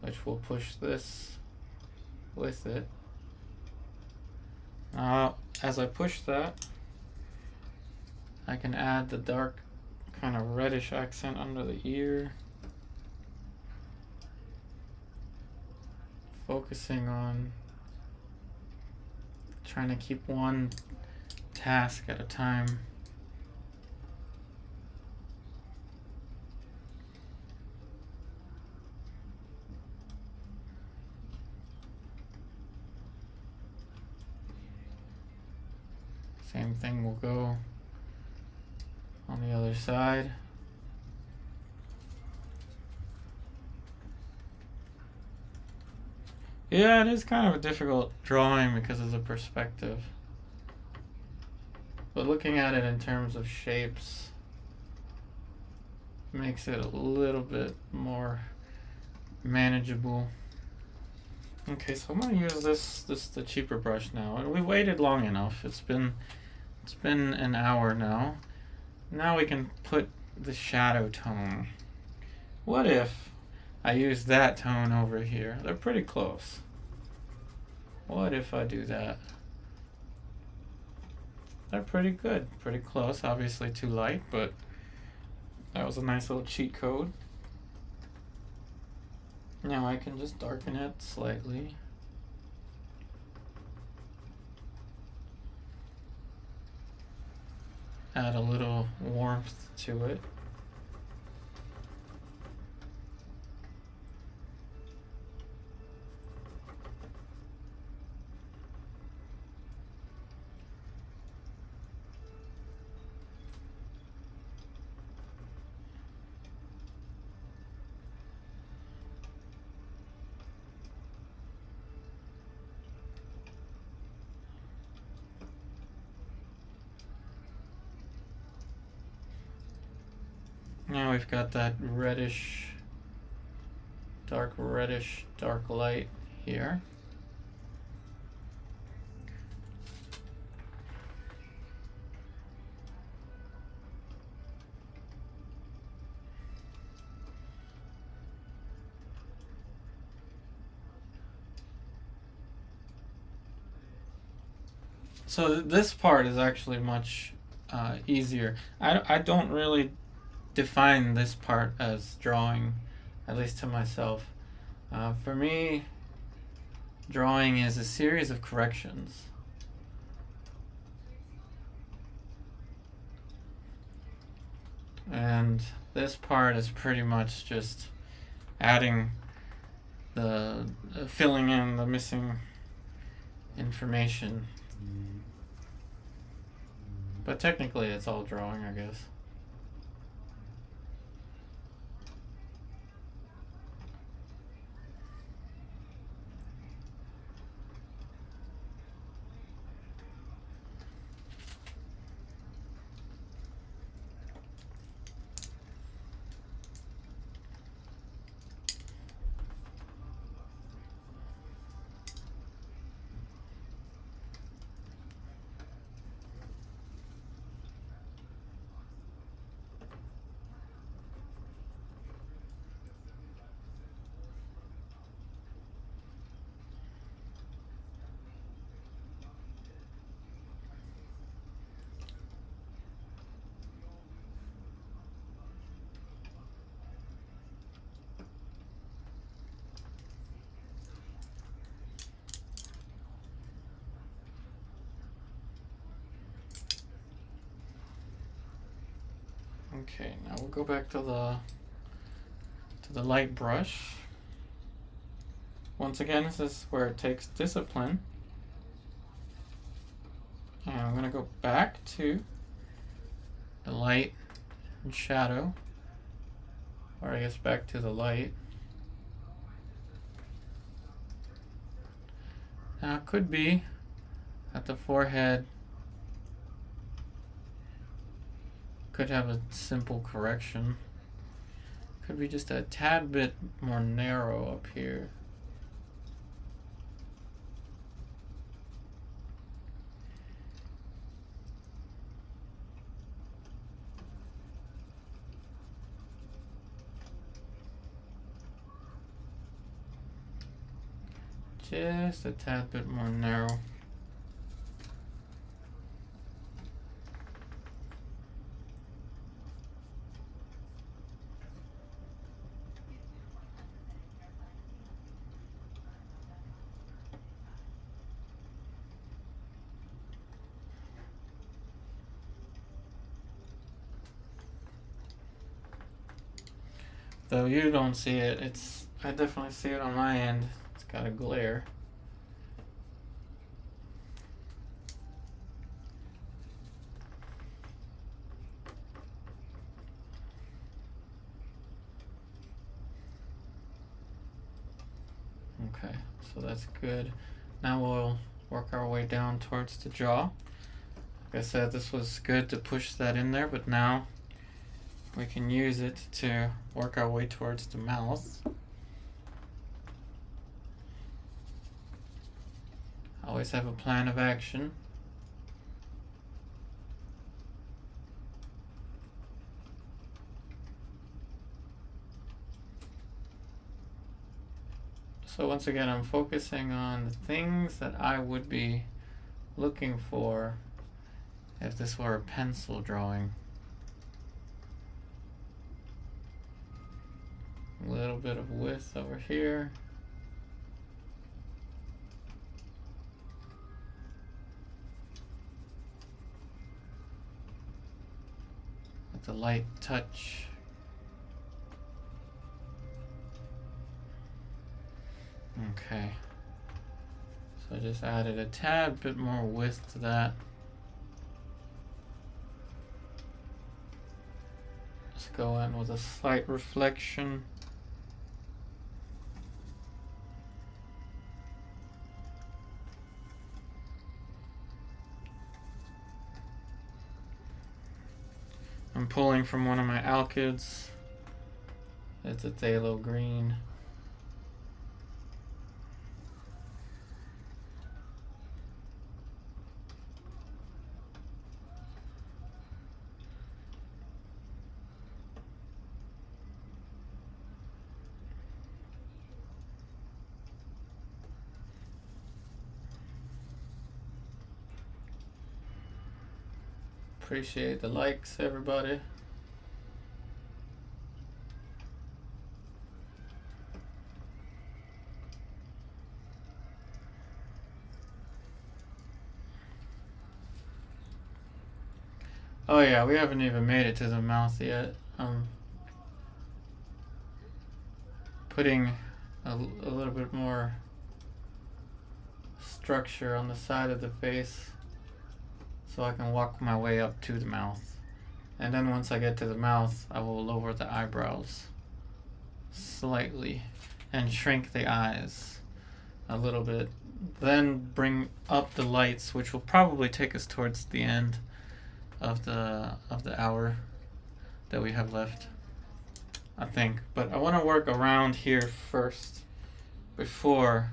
A: Which will push this with it. Now, as I push that, I can add the dark kind of reddish accent under the ear. Focusing on trying to keep one task at a time. Same thing will go on the other side. Yeah, it is kind of a difficult drawing because of the perspective. But looking at it in terms of shapes makes it a little bit more manageable. Okay, so I'm gonna use the cheaper brush now. And we waited long enough. It's been an hour now. Now we can put the shadow tone. What if I use that tone over here? They're pretty close. What if I do that? They're pretty good, pretty close. Obviously too light, but that was a nice little cheat code. Now I can just darken it slightly. Add a little warmth to it. Now we've got that reddish, dark reddish, dark light here. So this part is actually much easier. I don't really define this part as drawing, at least to myself. For me, drawing is a series of corrections. And this part is pretty much just adding the filling in the missing information. But technically it's all drawing, I guess. Okay, now we'll go back to the light brush. Once again, this is where it takes discipline. And I'm gonna go back to the light and shadow, or I guess back to the light. Now it could be that the forehead could have a simple correction. Could be just a tad bit more narrow up here. Just a tad bit more narrow. Though you don't see it, I definitely see it on my end. It's got a glare. Okay, so that's good. Now we'll work our way down towards the jaw. Like I said, this was good to push that in there, but now we can use it to work our way towards the mouth. Always have a plan of action. So once again, I'm focusing on the things that I would be looking for if this were a pencil drawing. A little bit of width over here. With a light touch. Okay. So I just added a tad bit more width to that. Let's go in with a slight reflection. I'm pulling from one of my alkyds. It's a phthalo green. Appreciate the likes, everybody. Oh yeah, we haven't even made it to the mouth yet. Putting a little bit more structure on the side of the face so I can walk my way up to the mouth. And then once I get to the mouth, I will lower the eyebrows slightly and shrink the eyes a little bit. Then bring up the lights, which will probably take us towards the end of the hour that we have left, I think. But I want to work around here first before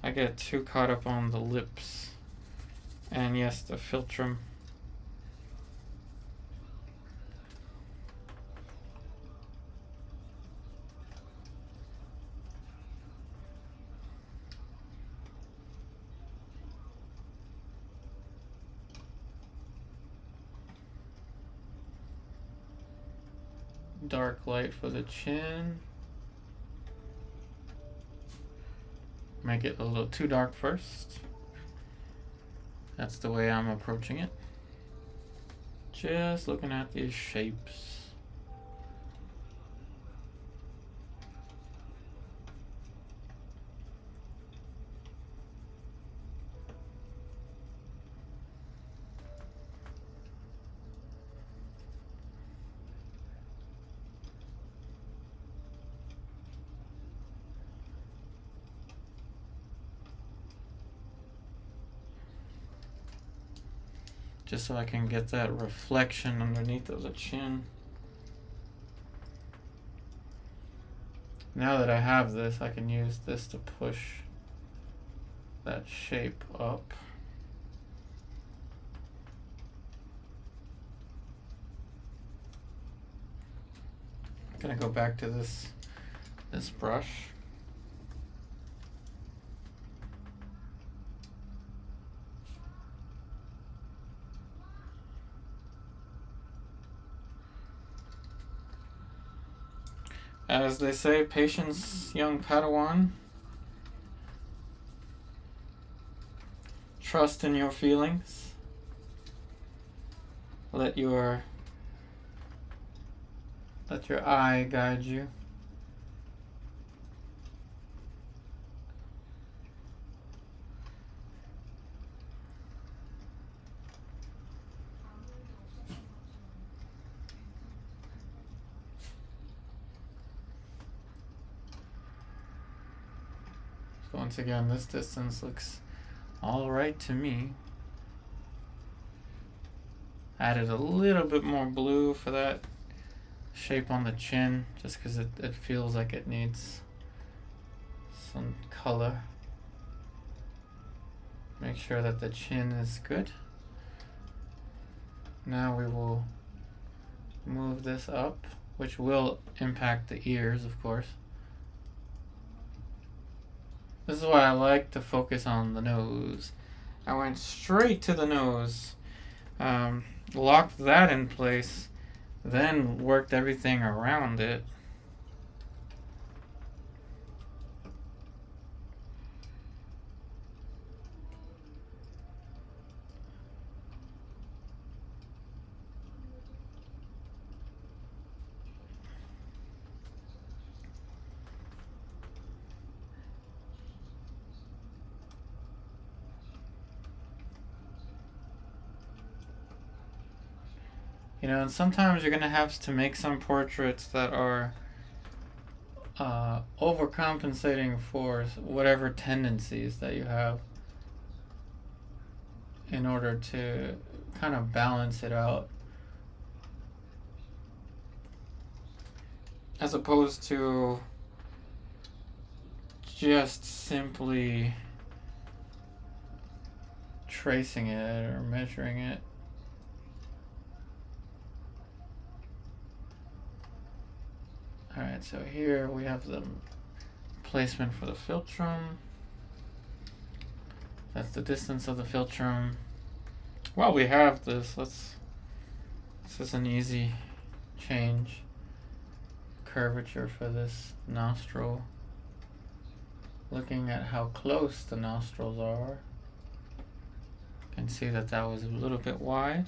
A: I get too caught up on the lips and yes, the philtrum. Dark light for the chin. Make it a little too dark first. That's the way I'm approaching it. Just looking at these shapes. Just so I can get that reflection underneath of the chin. Now that I have this, I can use this to push that shape up. I'm gonna go back to this brush. As they say, patience, young Padawan. Trust in your feelings. Let your eye guide you. Once again, this distance looks all right to me. Added a little bit more blue for that shape on the chin, just because it feels like it needs some color. Make sure that the chin is good. Now we will move this up, which will impact the ears, of course. This is why I like to focus on the nose. I went straight to the nose, locked that in place, then worked everything around it. You know, and sometimes you're going to have to make some portraits that are overcompensating for whatever tendencies that you have in order to kind of balance it out. As opposed to just simply tracing it or measuring it. Alright, so here we have the placement for the philtrum. That's the distance of the philtrum. While we have this, let's This is an easy change. Curvature for this nostril. Looking at how close the nostrils are, you can see that that was a little bit wide.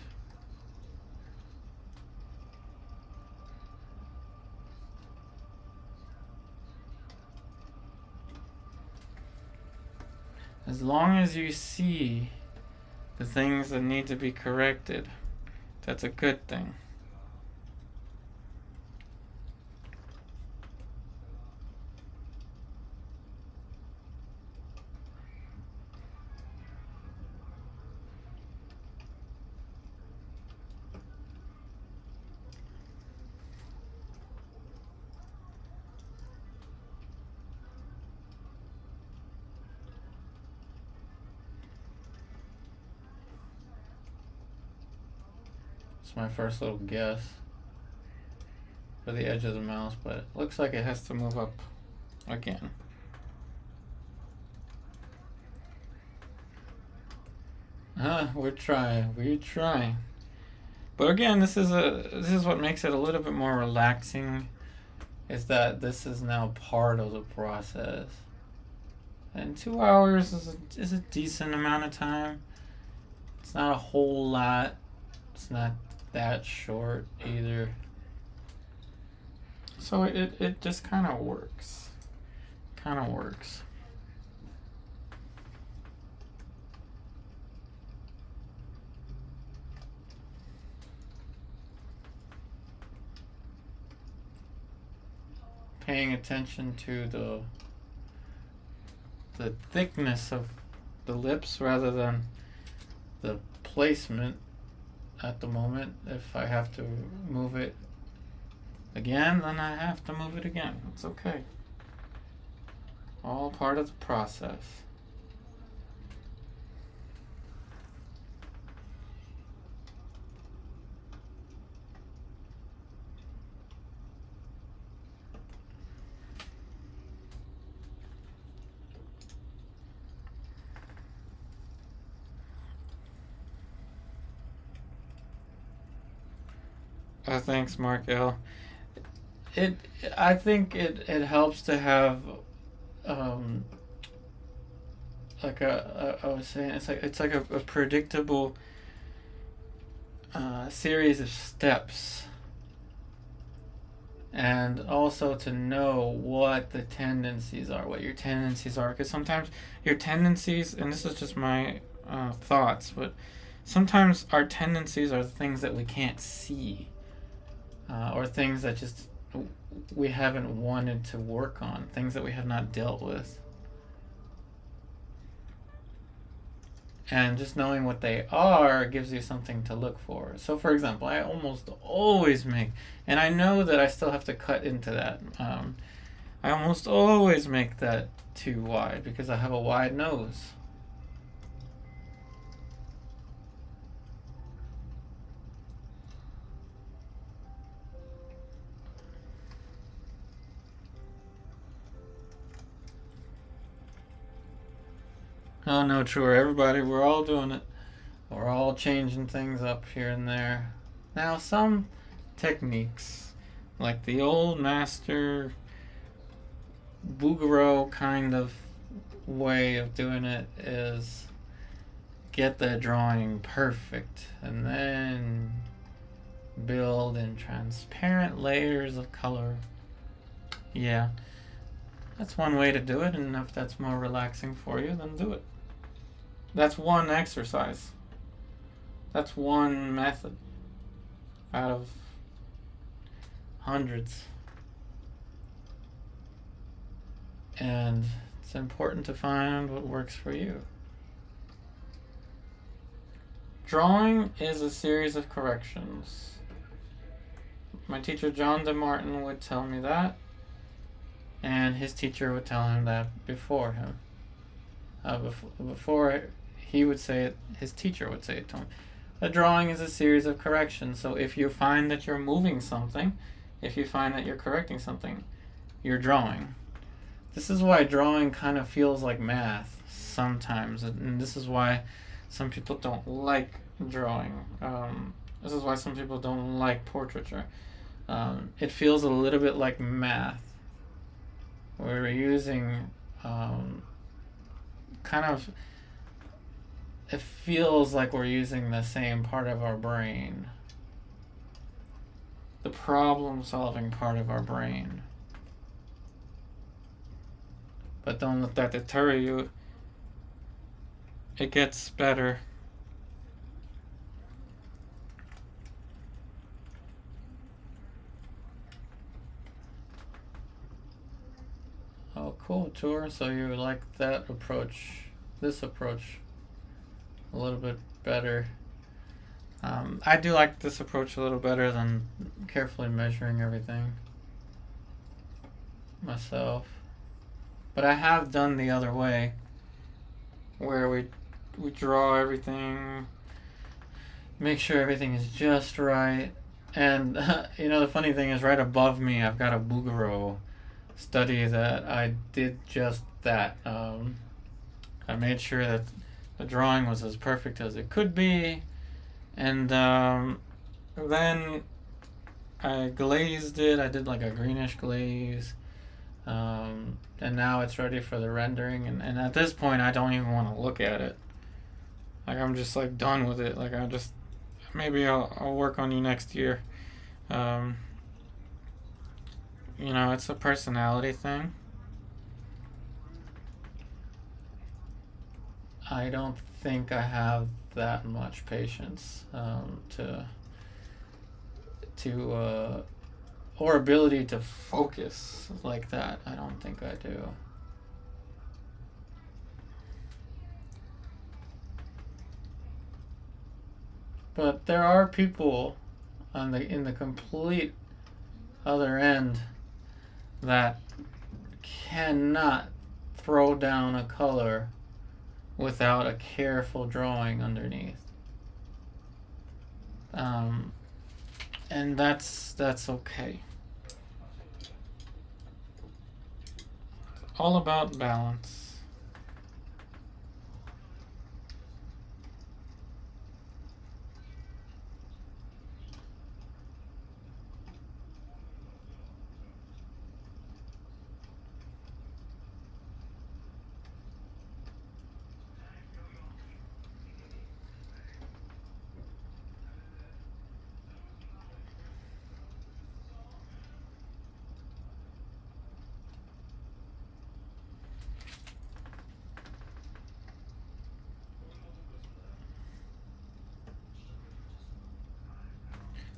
A: As long as you see the things that need to be corrected, that's a good thing. It's my first little guess for the edge of the mouse, but it looks like it has to move up again. We're trying. But again, this is what makes it a little bit more relaxing, is that this is now part of the process. And 2 hours is a decent amount of time. It's not a whole lot. It's not that short either. So it just kind of works. Paying attention to the thickness of the lips rather than the placement at the moment. If I have to move it again, then I have to move it again. It's okay. All part of the process. Thanks, Mark L. I think it helps to have like I was saying, it's like a predictable series of steps, and also to know what the tendencies are, what your tendencies are, because sometimes your tendencies, and this is just my thoughts, but sometimes our tendencies are things that we can't see. Or things that just we haven't wanted to work on, things that we have not dealt with. And just knowing what they are gives you something to look for. So for example, I almost always make, and I know that I still have to cut into that, I almost always make that too wide because I have a wide nose. Oh no, true. Everybody, we're all doing it. We're all changing things up here and there. Now, some techniques, like the old master Bouguereau kind of way of doing it, is get the drawing perfect and then build in transparent layers of color. Yeah, that's one way to do it, and if that's more relaxing for you, then do it. That's one exercise. That's one method out of hundreds. And it's important to find what works for you. Drawing is a series of corrections. My teacher John DeMartin would tell me that, and his teacher would tell him that before him. Before he would say it, his teacher would say it to him. A drawing is a series of corrections. So if you find that you're moving something, if you find that you're correcting something, you're drawing. This is why drawing kind of feels like math sometimes, and this is why some people don't like drawing. This is why some people don't like portraiture. It feels a little bit like math. We're using kind of, it feels like we're using the same part of our brain, the problem solving part of our brain. But don't let that deter you. It gets better. Oh, cool, tour. So you like that approach, this approach, a little bit better. I do like this approach a little better than carefully measuring everything myself. But I have done the other way, where we draw everything, make sure everything is just right. And you know, the funny thing is, right above me, I've got a Bouguereau study that I did just that. I made sure that the drawing was as perfect as it could be, and then I glazed it. I did like a greenish glaze, and now it's ready for the rendering. And at this point, I don't even want to look at it. Like, I'm just like done with it. Like, maybe I'll work on you next year. You know, it's a personality thing. I don't think I have that much patience or ability to focus like that. I don't think I do. But there are people in the complete other end that cannot throw down a color without a careful drawing underneath. And that's okay. All about balance.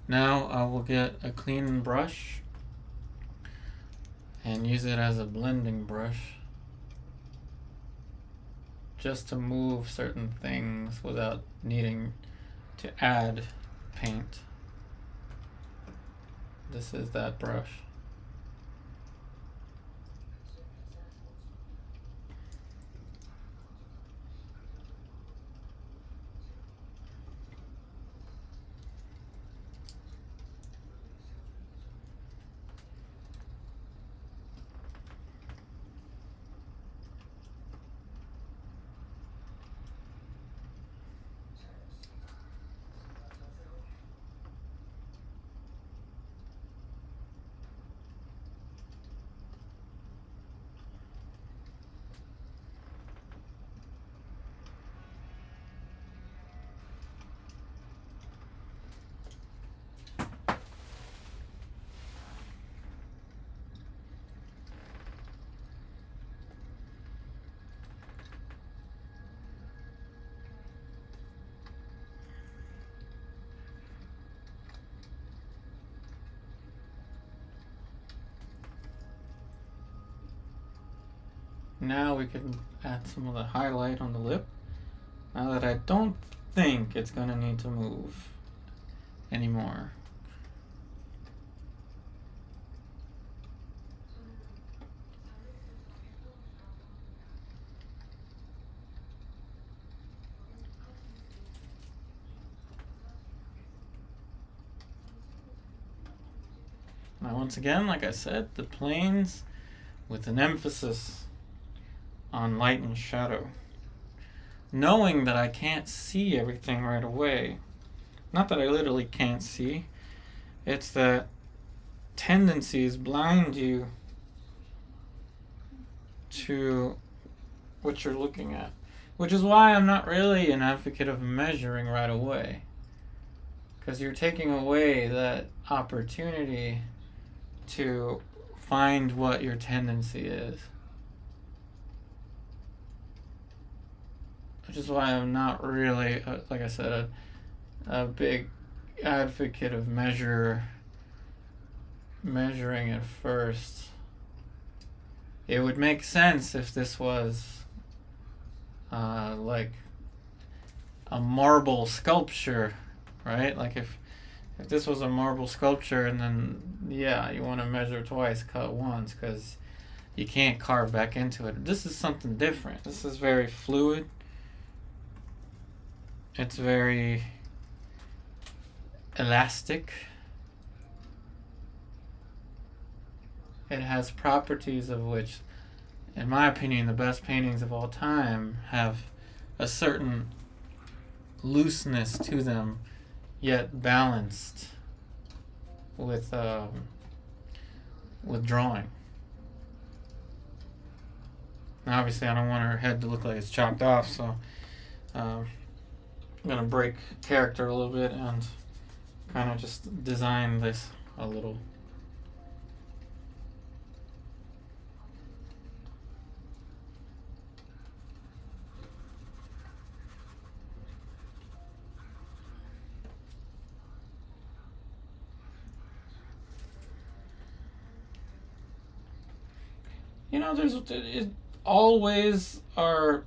A: Now I will get a clean brush and use it as a blending brush just to move certain things without needing to add paint. This is that brush. Now we can add some of the highlight on the lip. Now that I don't think it's gonna need to move anymore. Now once again, like I said, the planes with an emphasis on light and shadow. Knowing that I can't see everything right away, not that I literally can't see, it's that tendencies blind you to what you're looking at. Which is why I'm not really an advocate of measuring right away. Because you're taking away that opportunity to find what your tendency is. Which is why I'm not really, like I said, a big advocate of measuring it first. It would make sense if this was like a marble sculpture, right? Like if this was a marble sculpture, and then yeah, you want to measure twice, cut once, because you can't carve back into it. This is something different. This is very fluid. It's very elastic. It has properties of which, in my opinion, the best paintings of all time have a certain looseness to them, yet balanced with drawing. Now, obviously, I don't want her head to look like it's chopped off, so I'm gonna break character a little bit and kind of just design this a little. You know, it always are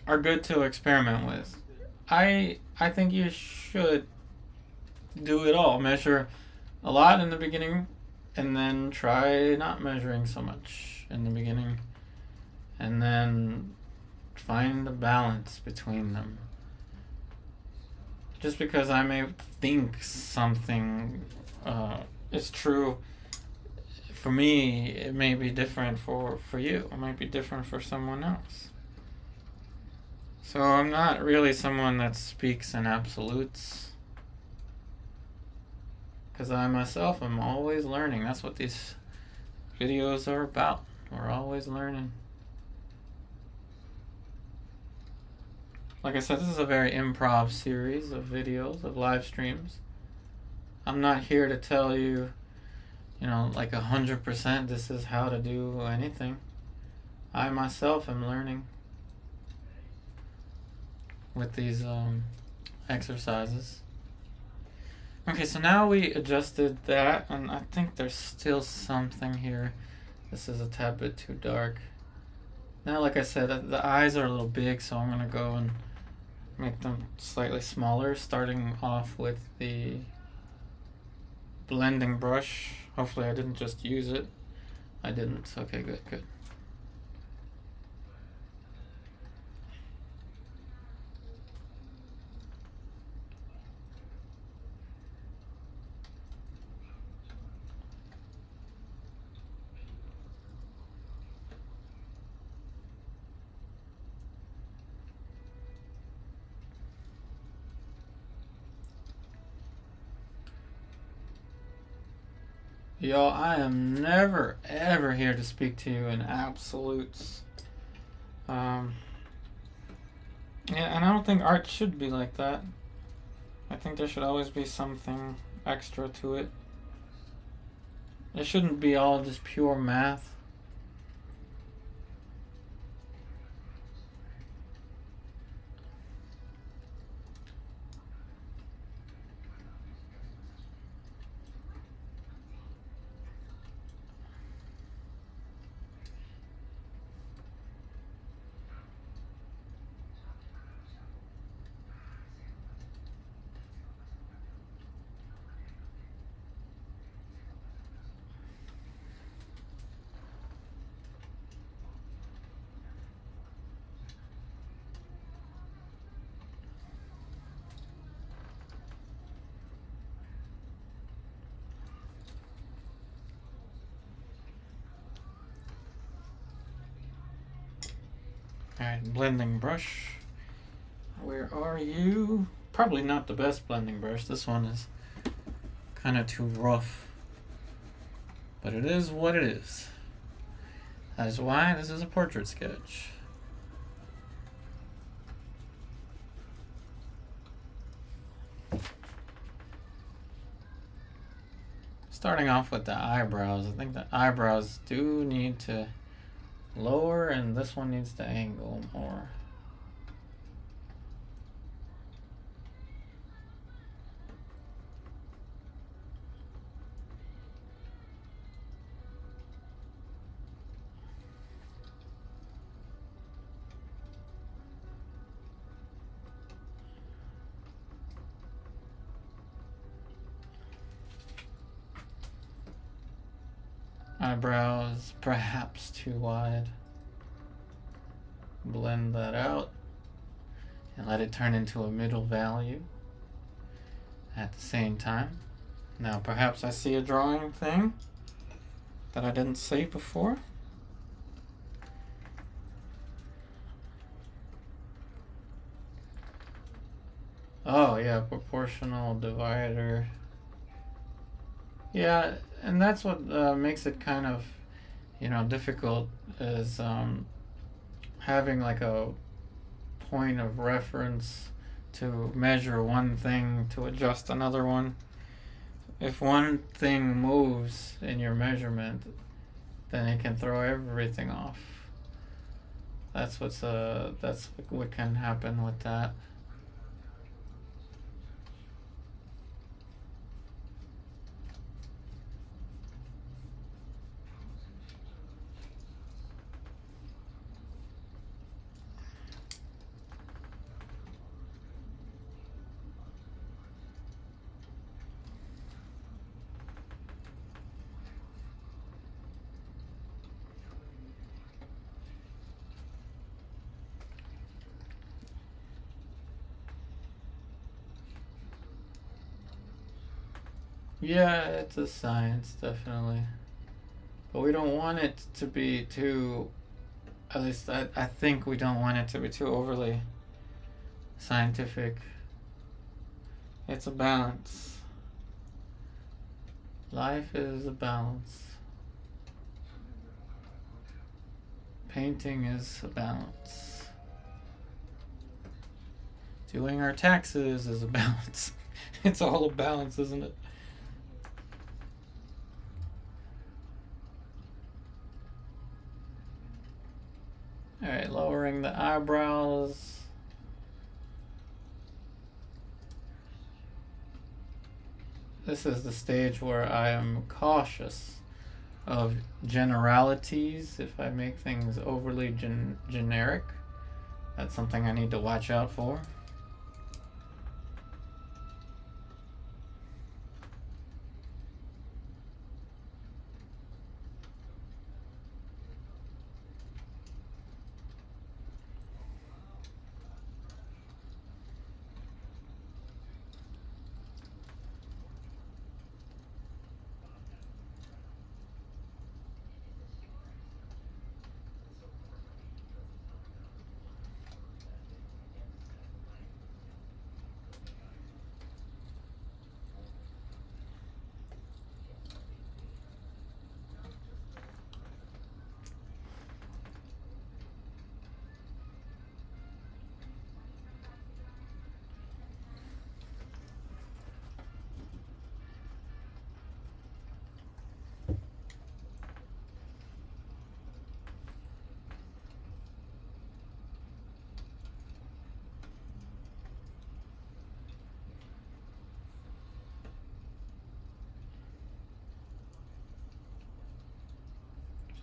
A: good to experiment with. I think you should do it all. Measure a lot in the beginning, and then try not measuring so much in the beginning, and then find the balance between them. Just because I may think something is true for me, it may be different for you. It might be different for someone else. So I'm not really someone that speaks in absolutes. Because I myself am always learning. That's what these videos are about. We're always learning. Like I said, this is a very improv series of videos, of live streams. I'm not here to tell you, like 100% this is how to do anything. I myself am learning with these exercises. Okay, so now we adjusted that, and I think there's still something here. This is a tad bit too dark. Now, like I said, the eyes are a little big, so I'm gonna go and make them slightly smaller, starting off with the blending brush. Hopefully I didn't just use it. I didn't. Okay, good. Y'all, I am never, ever here to speak to you in absolutes. Yeah, and I don't think art should be like that. I think there should always be something extra to it. It shouldn't be all just pure math. Alright, blending brush. Where are you? probably not the best blending brush. This one is kind of too rough, but it is what it is. That is why this is a portrait sketch. Starting off with the eyebrows, I think the eyebrows do need to lower, and this one needs to angle more. Eyebrows perhaps too wide. Blend that out and let it turn into a middle value at the same time. Now perhaps I see a drawing thing that I didn't say before. Oh yeah, proportional divider. Yeah, and that's what makes it kind of, difficult, is having like a point of reference to measure one thing to adjust another one. If one thing moves in your measurement, then it can throw everything off. That's what can happen with that. Yeah, it's a science, definitely. But we don't want it to be too, at least I think we don't want it to be too overly scientific. It's a balance. Life is a balance. Painting is a balance. Doing our taxes is a balance. It's all a balance, isn't it? Alright, lowering the eyebrows. This is the stage where I am cautious of generalities. If I make things overly generic, that's something I need to watch out for.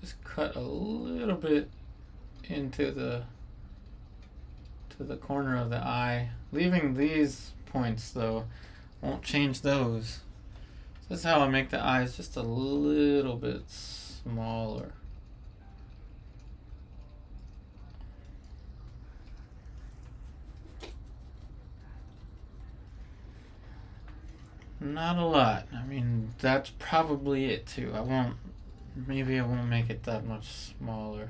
A: Just cut a little bit into the corner of the eye. Leaving these points though won't change those. This is how I make the eyes just a little bit smaller. Not a lot. I mean, that's probably it too. Maybe I won't make it that much smaller.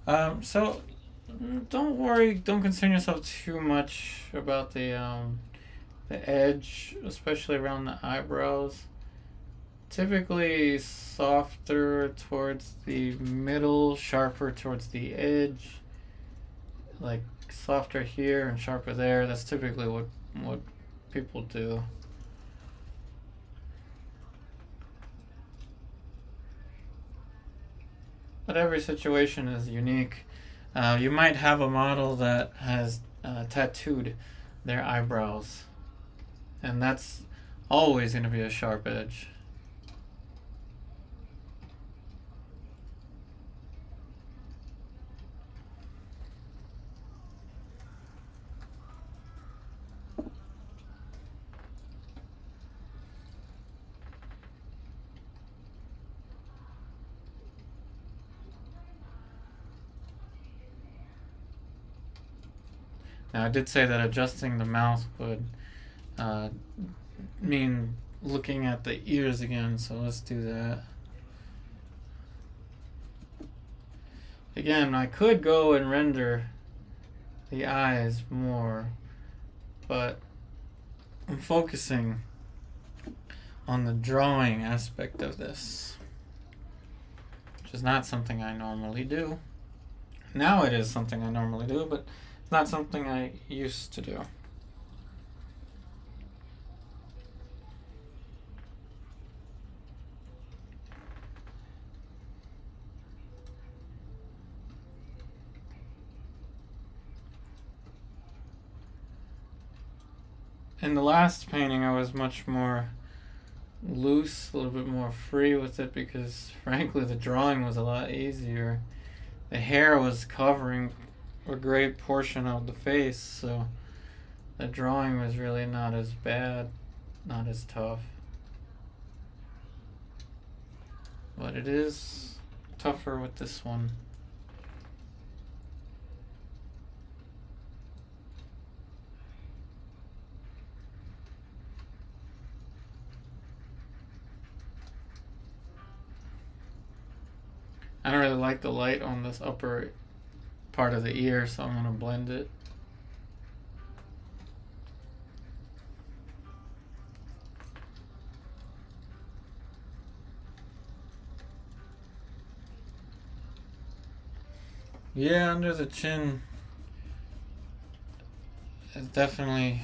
A: So don't worry, don't concern yourself too much about the edge, especially around the eyebrows. Typically softer towards the middle, sharper towards the edge, like softer here and sharper there. That's typically what people do. But every situation is unique. You might have a model that has tattooed their eyebrows, and that's always going to be a sharp edge. Now, I did say that adjusting the mouth would uh, mean looking at the ears again, so let's do that. Again, I could go and render the eyes more, but I'm focusing on the drawing aspect of this, which is not something I normally do. Now it is something I normally do, but it's not something I used to do. In the last painting, I was much more loose, a little bit more free with it because, frankly, the drawing was a lot easier. The hair was covering a great portion of the face, so the drawing was really not as bad, not as tough. But it is tougher with this one. I don't really like the light on this upper part of the ear, so I'm going to blend it. Yeah, under the chin, it's definitely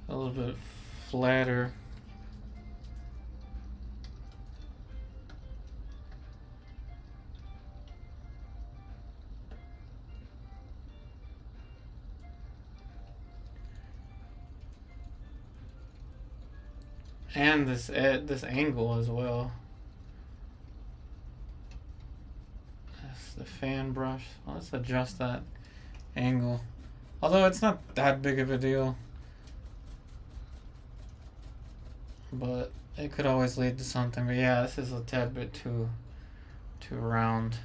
A: a little bit flatter. And this angle as well. That's the fan brush. Let's adjust that angle. Although it's not that big of a deal, but it could always lead to something. But yeah, this is a tad bit too round.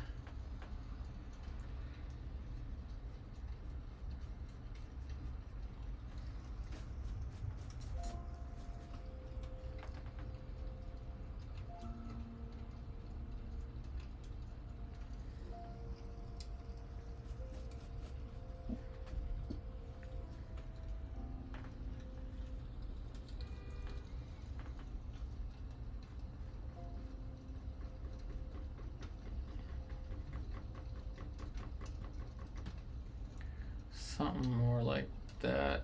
A: Something more like that.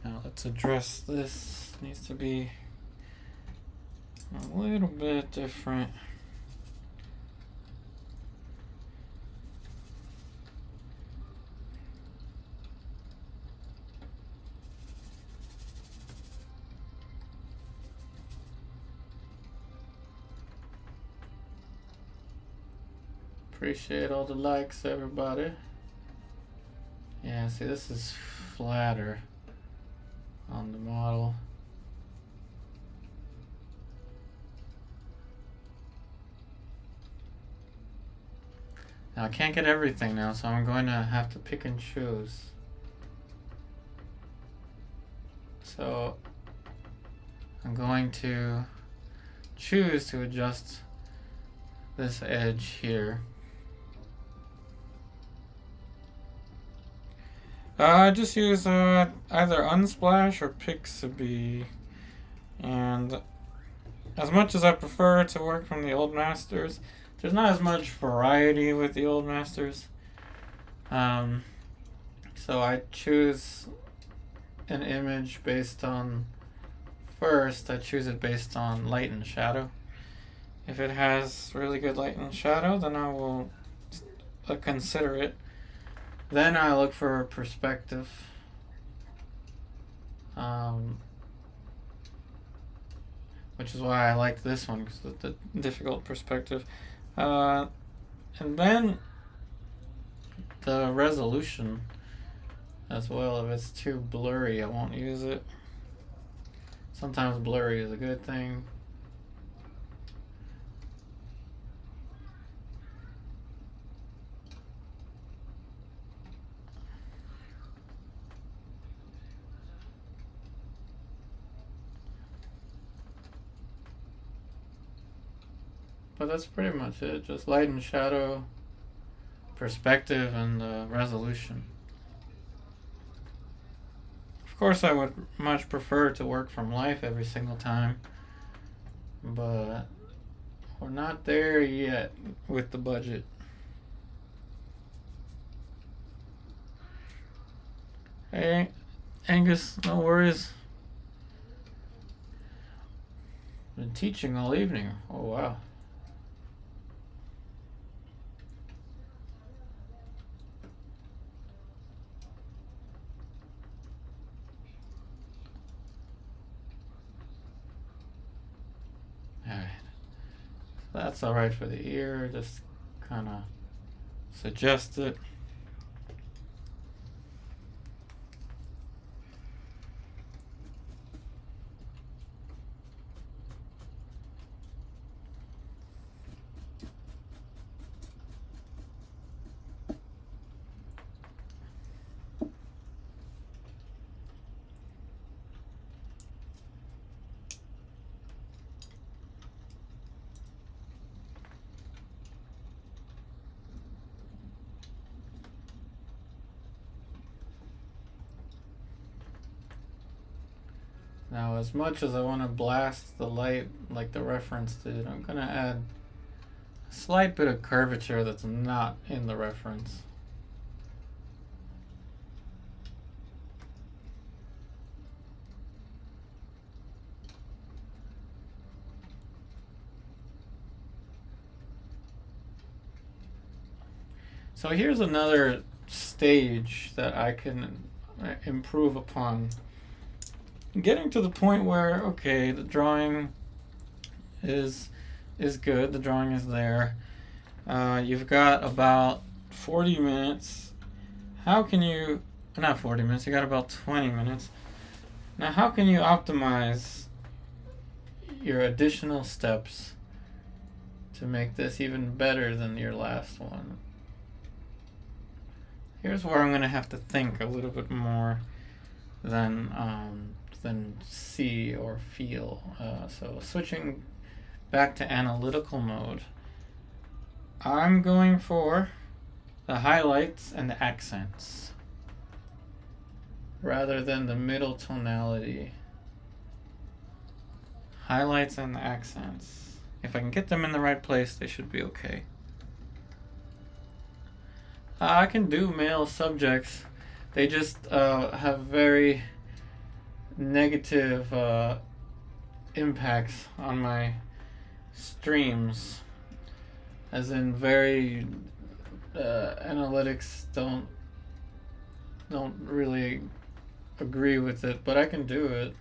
A: Now let's address this. Needs to be a little bit different. Appreciate all the likes, everybody. Yeah, see, this is flatter on the model. Now I can't get everything now, so I'm going to have to pick and choose. So I'm going to choose to adjust this edge here. I just use either Unsplash or Pixabay, and as much as I prefer to work from the old masters, there's not as much variety with the old masters. So I choose an image based on, first I choose it based on light and shadow. If it has really good light and shadow, then I will consider it. Then I look for perspective. Which is why I like this one, because of the difficult perspective. And then the resolution as well. If it's too blurry, I won't use it. Sometimes blurry is a good thing. But that's pretty much it. Just light and shadow, perspective, and resolution. Of course, I would much prefer to work from life every single time, but we're not there yet with the budget. Hey, Angus, no worries. Been teaching all evening. Oh, wow. Alright. That's alright for the ear. Just kind of suggest it. Now, as much as I want to blast the light like the reference did, I'm going to add a slight bit of curvature that's not in the reference. So here's another stage that I can improve upon. Getting to the point where, okay, the drawing is good, the drawing is there. You've got about 40 minutes. How can you, not 40 minutes, you got about 20 minutes. Now, how can you optimize your additional steps to make this even better than your last one? Here's where I'm going to have to think a little bit more than see or feel. So switching back to analytical mode, I'm going for the highlights and the accents rather than the middle tonality. Highlights and accents. If I can get them in the right place, they should be okay. I can do male subjects. They just have very negative impacts on my streams, as in very analytics don't really agree with it, but I can do it.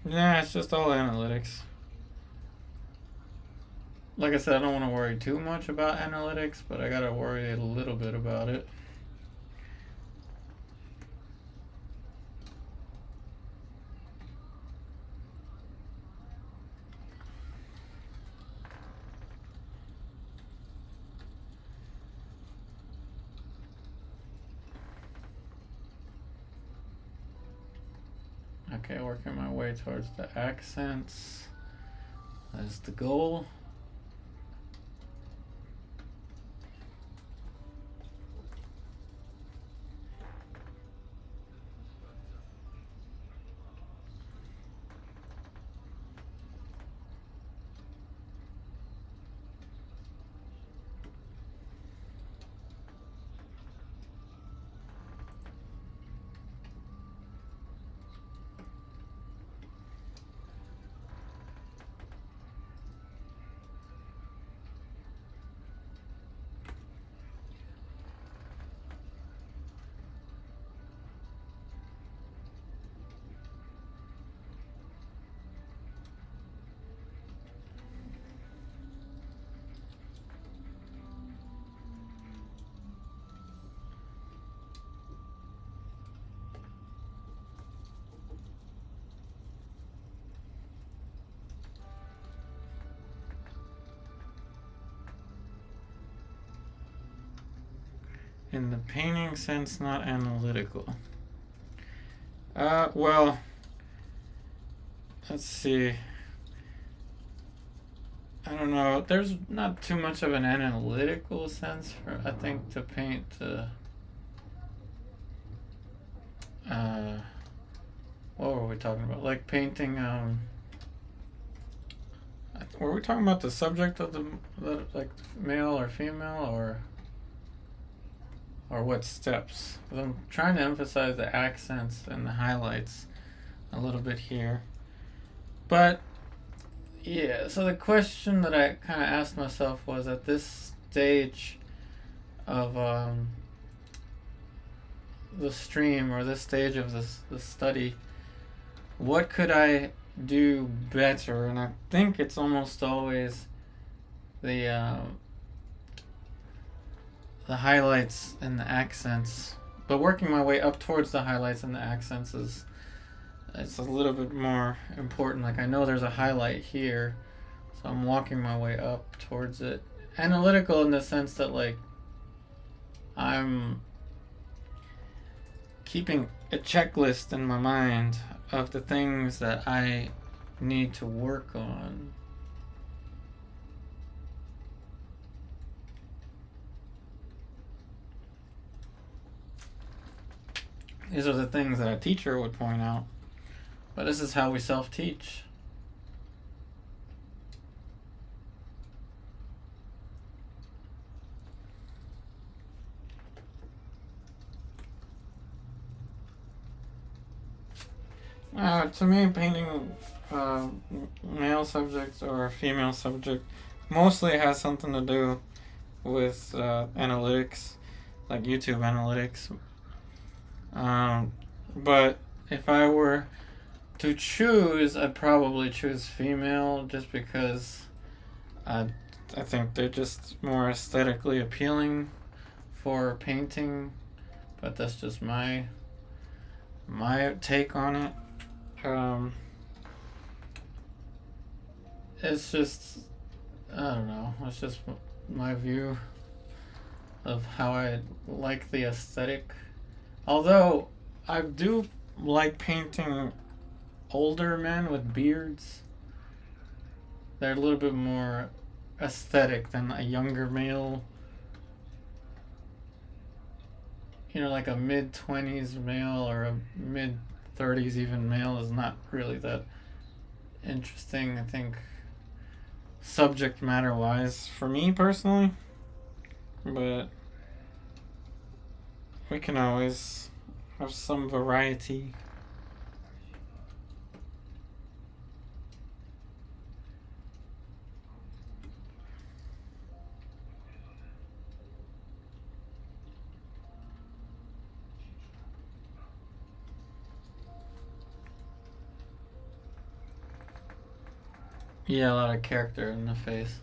A: Yeah, it's just all analytics. Like I said, I don't want to worry too much about analytics, but I gotta worry a little bit about it. Okay, working my way towards the accents. That's the goal. In the painting sense, not analytical. Well, let's see. I don't know. There's not too much of an analytical sense for, I think, to paint. What were we talking about? Like painting. Were we talking about the subject of the like male or female or what steps? 'Cause I'm trying to emphasize the accents and the highlights a little bit here, but yeah. So the question that I kind of asked myself was, at this stage of the stream, or this stage of this study, what could I do better? And I think it's almost always the highlights and the accents. But working my way up towards the highlights and the accents is, it's a little bit more important. Like, I know there's a highlight here, so I'm walking my way up towards it. Analytical in the sense that, like, I'm keeping a checklist in my mind of the things that I need to work on. These are the things that a teacher would point out, but this is how we self-teach. To me, painting male subjects or female subject mostly has something to do with analytics, like YouTube analytics. But if I were to choose, I'd probably choose female, just because I think they're just more aesthetically appealing for painting. But that's just my take on it. It's just, I don't know, it's just my view of how I like the aesthetic. Although I do like painting older men with beards. They're a little bit more aesthetic than a younger male. You know, like a mid-20s male or a mid-30s even male is not really that interesting, I think, subject matter wise, for me personally. But we can always have some variety. Yeah, a lot of character in the face.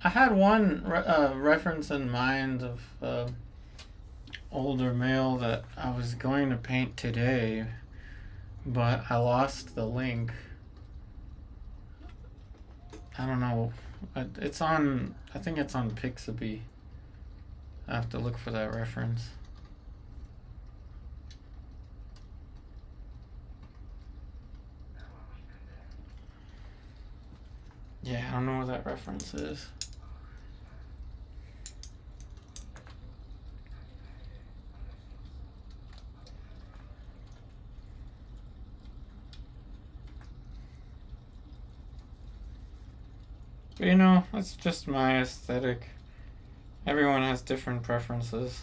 A: I had one reference in mind of older male that I was going to paint today, but I lost the link. I don't know. It's on, I think it's on Pixabay. I have to look for that reference. Yeah, I don't know what that reference is. But you know, that's just my aesthetic. Everyone has different preferences.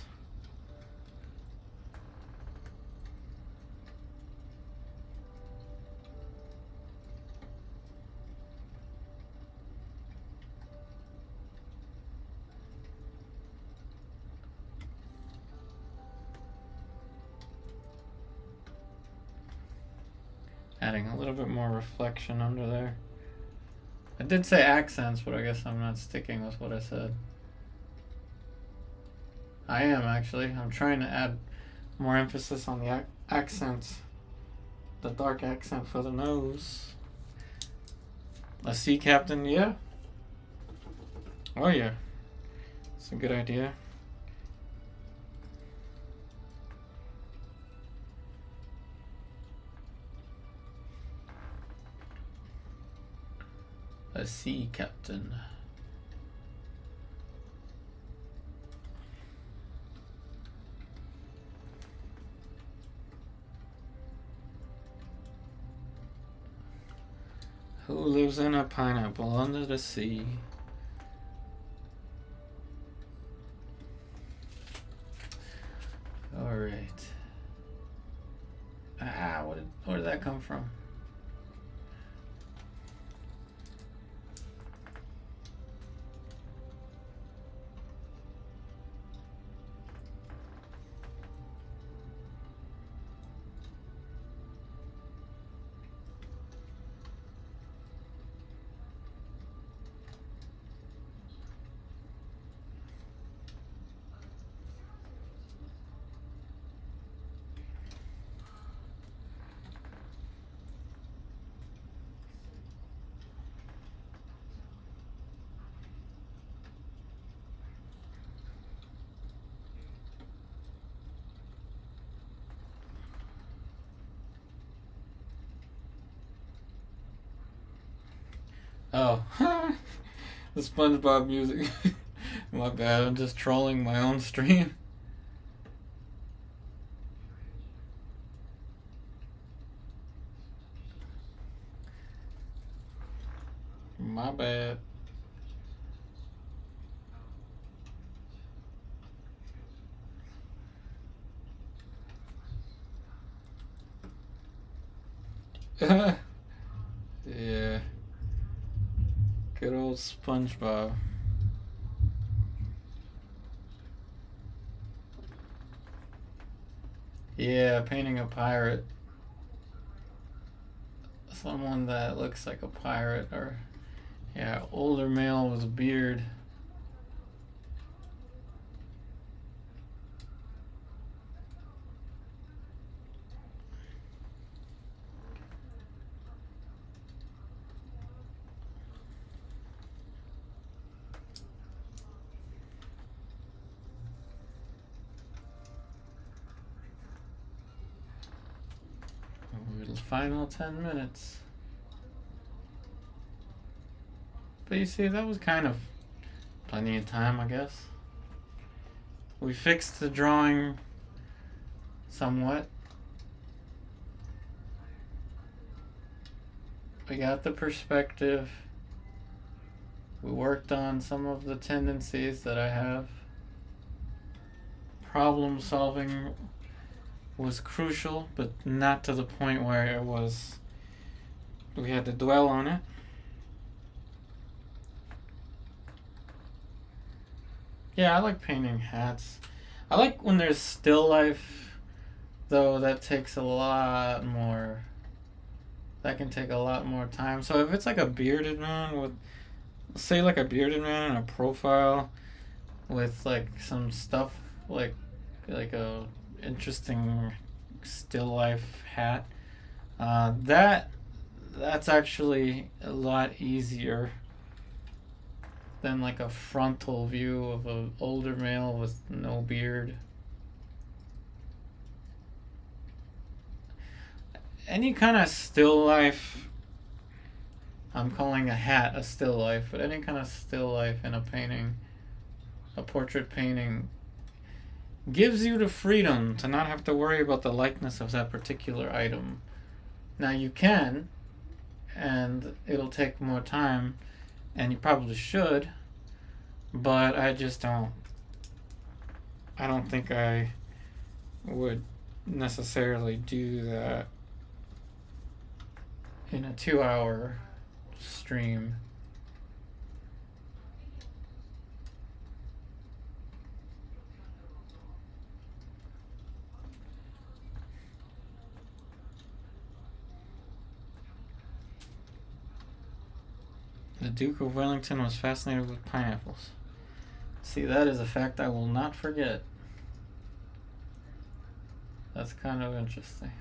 A: Adding a little bit more reflection under there. I did say accents, but I guess I'm not sticking with what I said. I am actually. I'm trying to add more emphasis on the accent. The dark accent for the nose. A sea captain, yeah. Oh yeah. It's a good idea. A sea captain. Who lives in a pineapple under the sea? Alright. Ah, where did that come from? Oh, the SpongeBob music. My bad, I'm just trolling my own stream. My bad. Yeah. Good old SpongeBob. Yeah, painting a pirate. Someone that looks like a pirate, or yeah, older male with a beard. The final 10 minutes. But you see, that was kind of plenty of time, I guess. We fixed the drawing somewhat. We got the perspective. We worked on some of the tendencies that I have. Problem solving was crucial, but not to the point where we had to dwell on it. Yeah, I like painting hats. I like when there's still life, though. That takes a lot more. That can take a lot more time. So if it's like a bearded man with, say, like a bearded man in a profile with like some stuff like a interesting still life hat, that's actually a lot easier than like a frontal view of an older male with no beard. Any kind of still life I'm calling a hat a still life, but any kind of still life in a painting, a portrait painting, gives you the freedom to not have to worry about the likeness of that particular item. Now you can, and it'll take more time, and you probably should, but I just don't. I don't think I would necessarily do that in a 2-hour stream. The Duke of Wellington was fascinated with pineapples. See, that is a fact I will not forget. That's kind of interesting.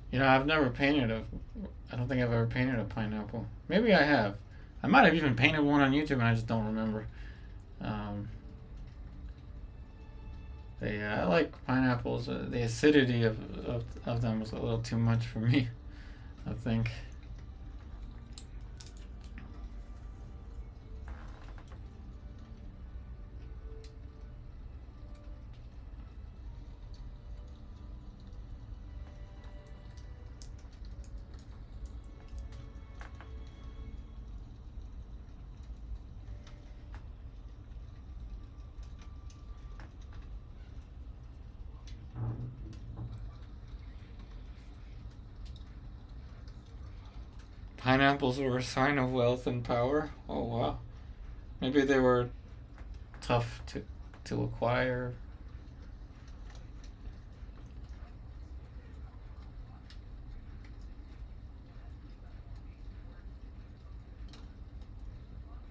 A: You know, I've never painted a. I don't think I've ever painted a pineapple. Maybe I have. I might have even painted one on YouTube and I just don't remember. Um, but yeah, I like pineapples. The acidity of them was a little too much for me, I think. Pineapples were a sign of wealth and power. Oh wow. Maybe they were tough to acquire.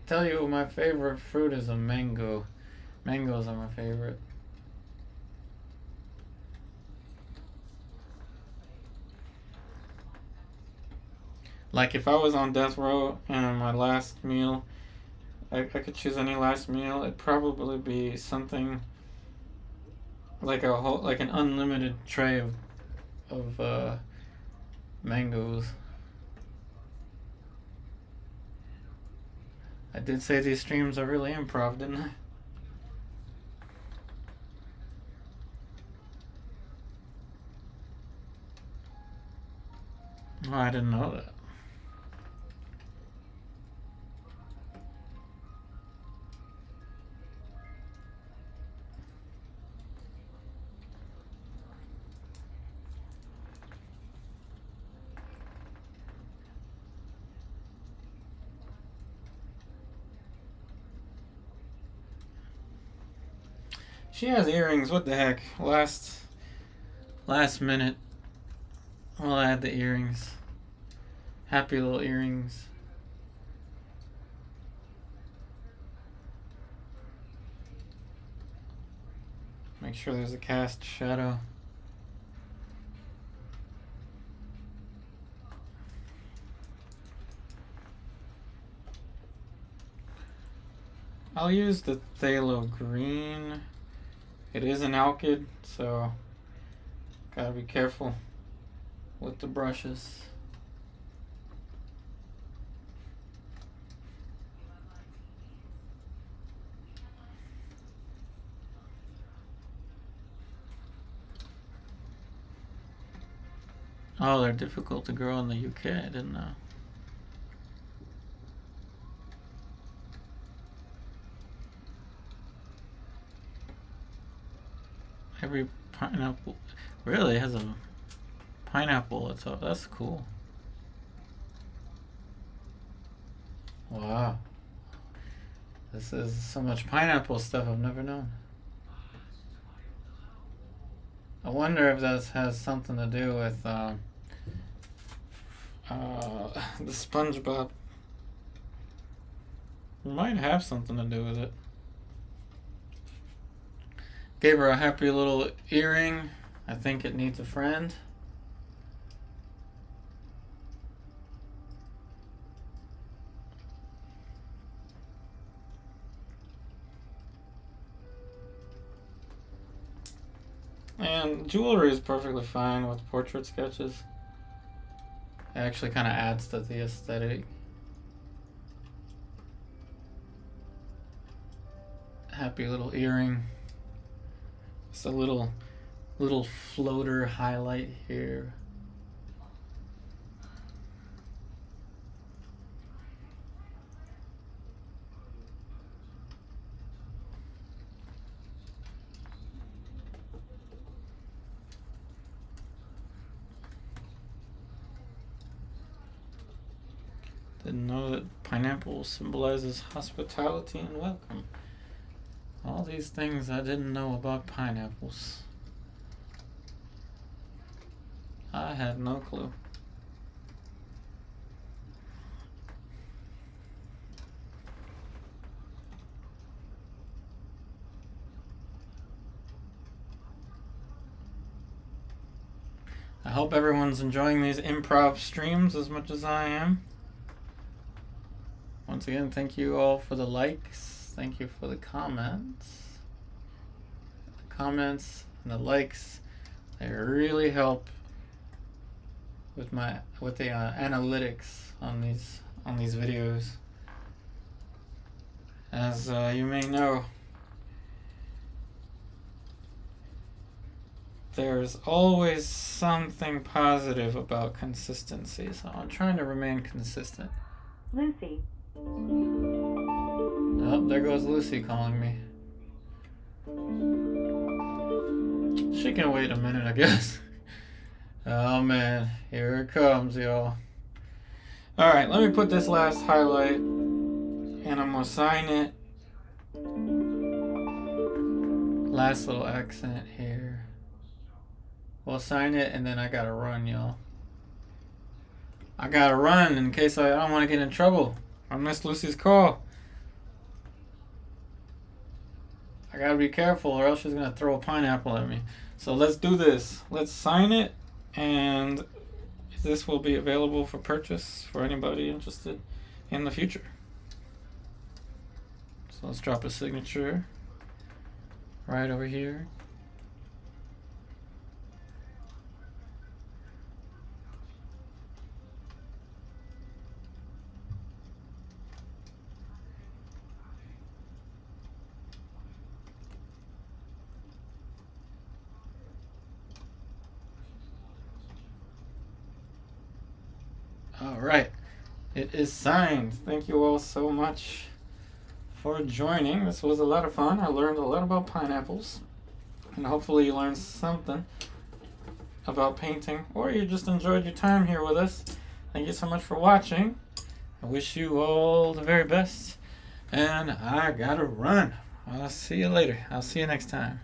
A: Tell you my favorite fruit is a mango. Mangoes are my favorite. Like if I was on death row and my last meal, I could choose any last meal. It'd probably be something like like an unlimited tray of mangoes. I did say these streams are really improv, didn't I? Oh, I didn't know that. She has earrings. What the heck? Last minute. Well, I had the earrings. Happy little earrings. Make sure there's a cast shadow. I'll use the Phthalo green. It is an alkyd, so gotta be careful with the brushes. Oh, they're difficult to grow in the UK, I didn't know. Every pineapple really has a pineapple. That's cool. Wow. This is so much pineapple stuff I've never known. I wonder if that has something to do with the SpongeBob. It might have something to do with it. Gave her a happy little earring. I think it needs a friend. And jewelry is perfectly fine with portrait sketches. It actually kind of adds to the aesthetic. Happy little earring. Just a little floater highlight here. Didn't know that pineapple symbolizes hospitality and welcome. All these things I didn't know about pineapples. I had no clue. I hope everyone's enjoying these improv streams as much as I am. Once again, thank you all for the likes. Thank you for the comments. The comments and the likes, they really help with the analytics on these videos. As you may know, there's always something positive about consistency, so I'm trying to remain consistent.
B: Lucy.
A: Oh, there goes Lucy calling me. She can wait a minute, I guess. Oh man, here it comes, y'all. Alright, let me put this last highlight, and I'm gonna sign it. Last little accent here. We'll sign it, and then I gotta run, y'all. I gotta run in case I don't want to get in trouble. I missed Lucy's call. I gotta be careful or else she's gonna throw a pineapple at me. So let's do this. Let's sign it, and this will be available for purchase for anybody interested in the future. So let's drop a signature right over here. All right, it is signed. Thank you all so much for joining. This was a lot of fun. I learned a lot about pineapples, and hopefully you learned something about painting, or you just enjoyed your time here with us. Thank you so much for watching. I wish you all the very best, and I gotta run. I'll see you later. I'll see you next time.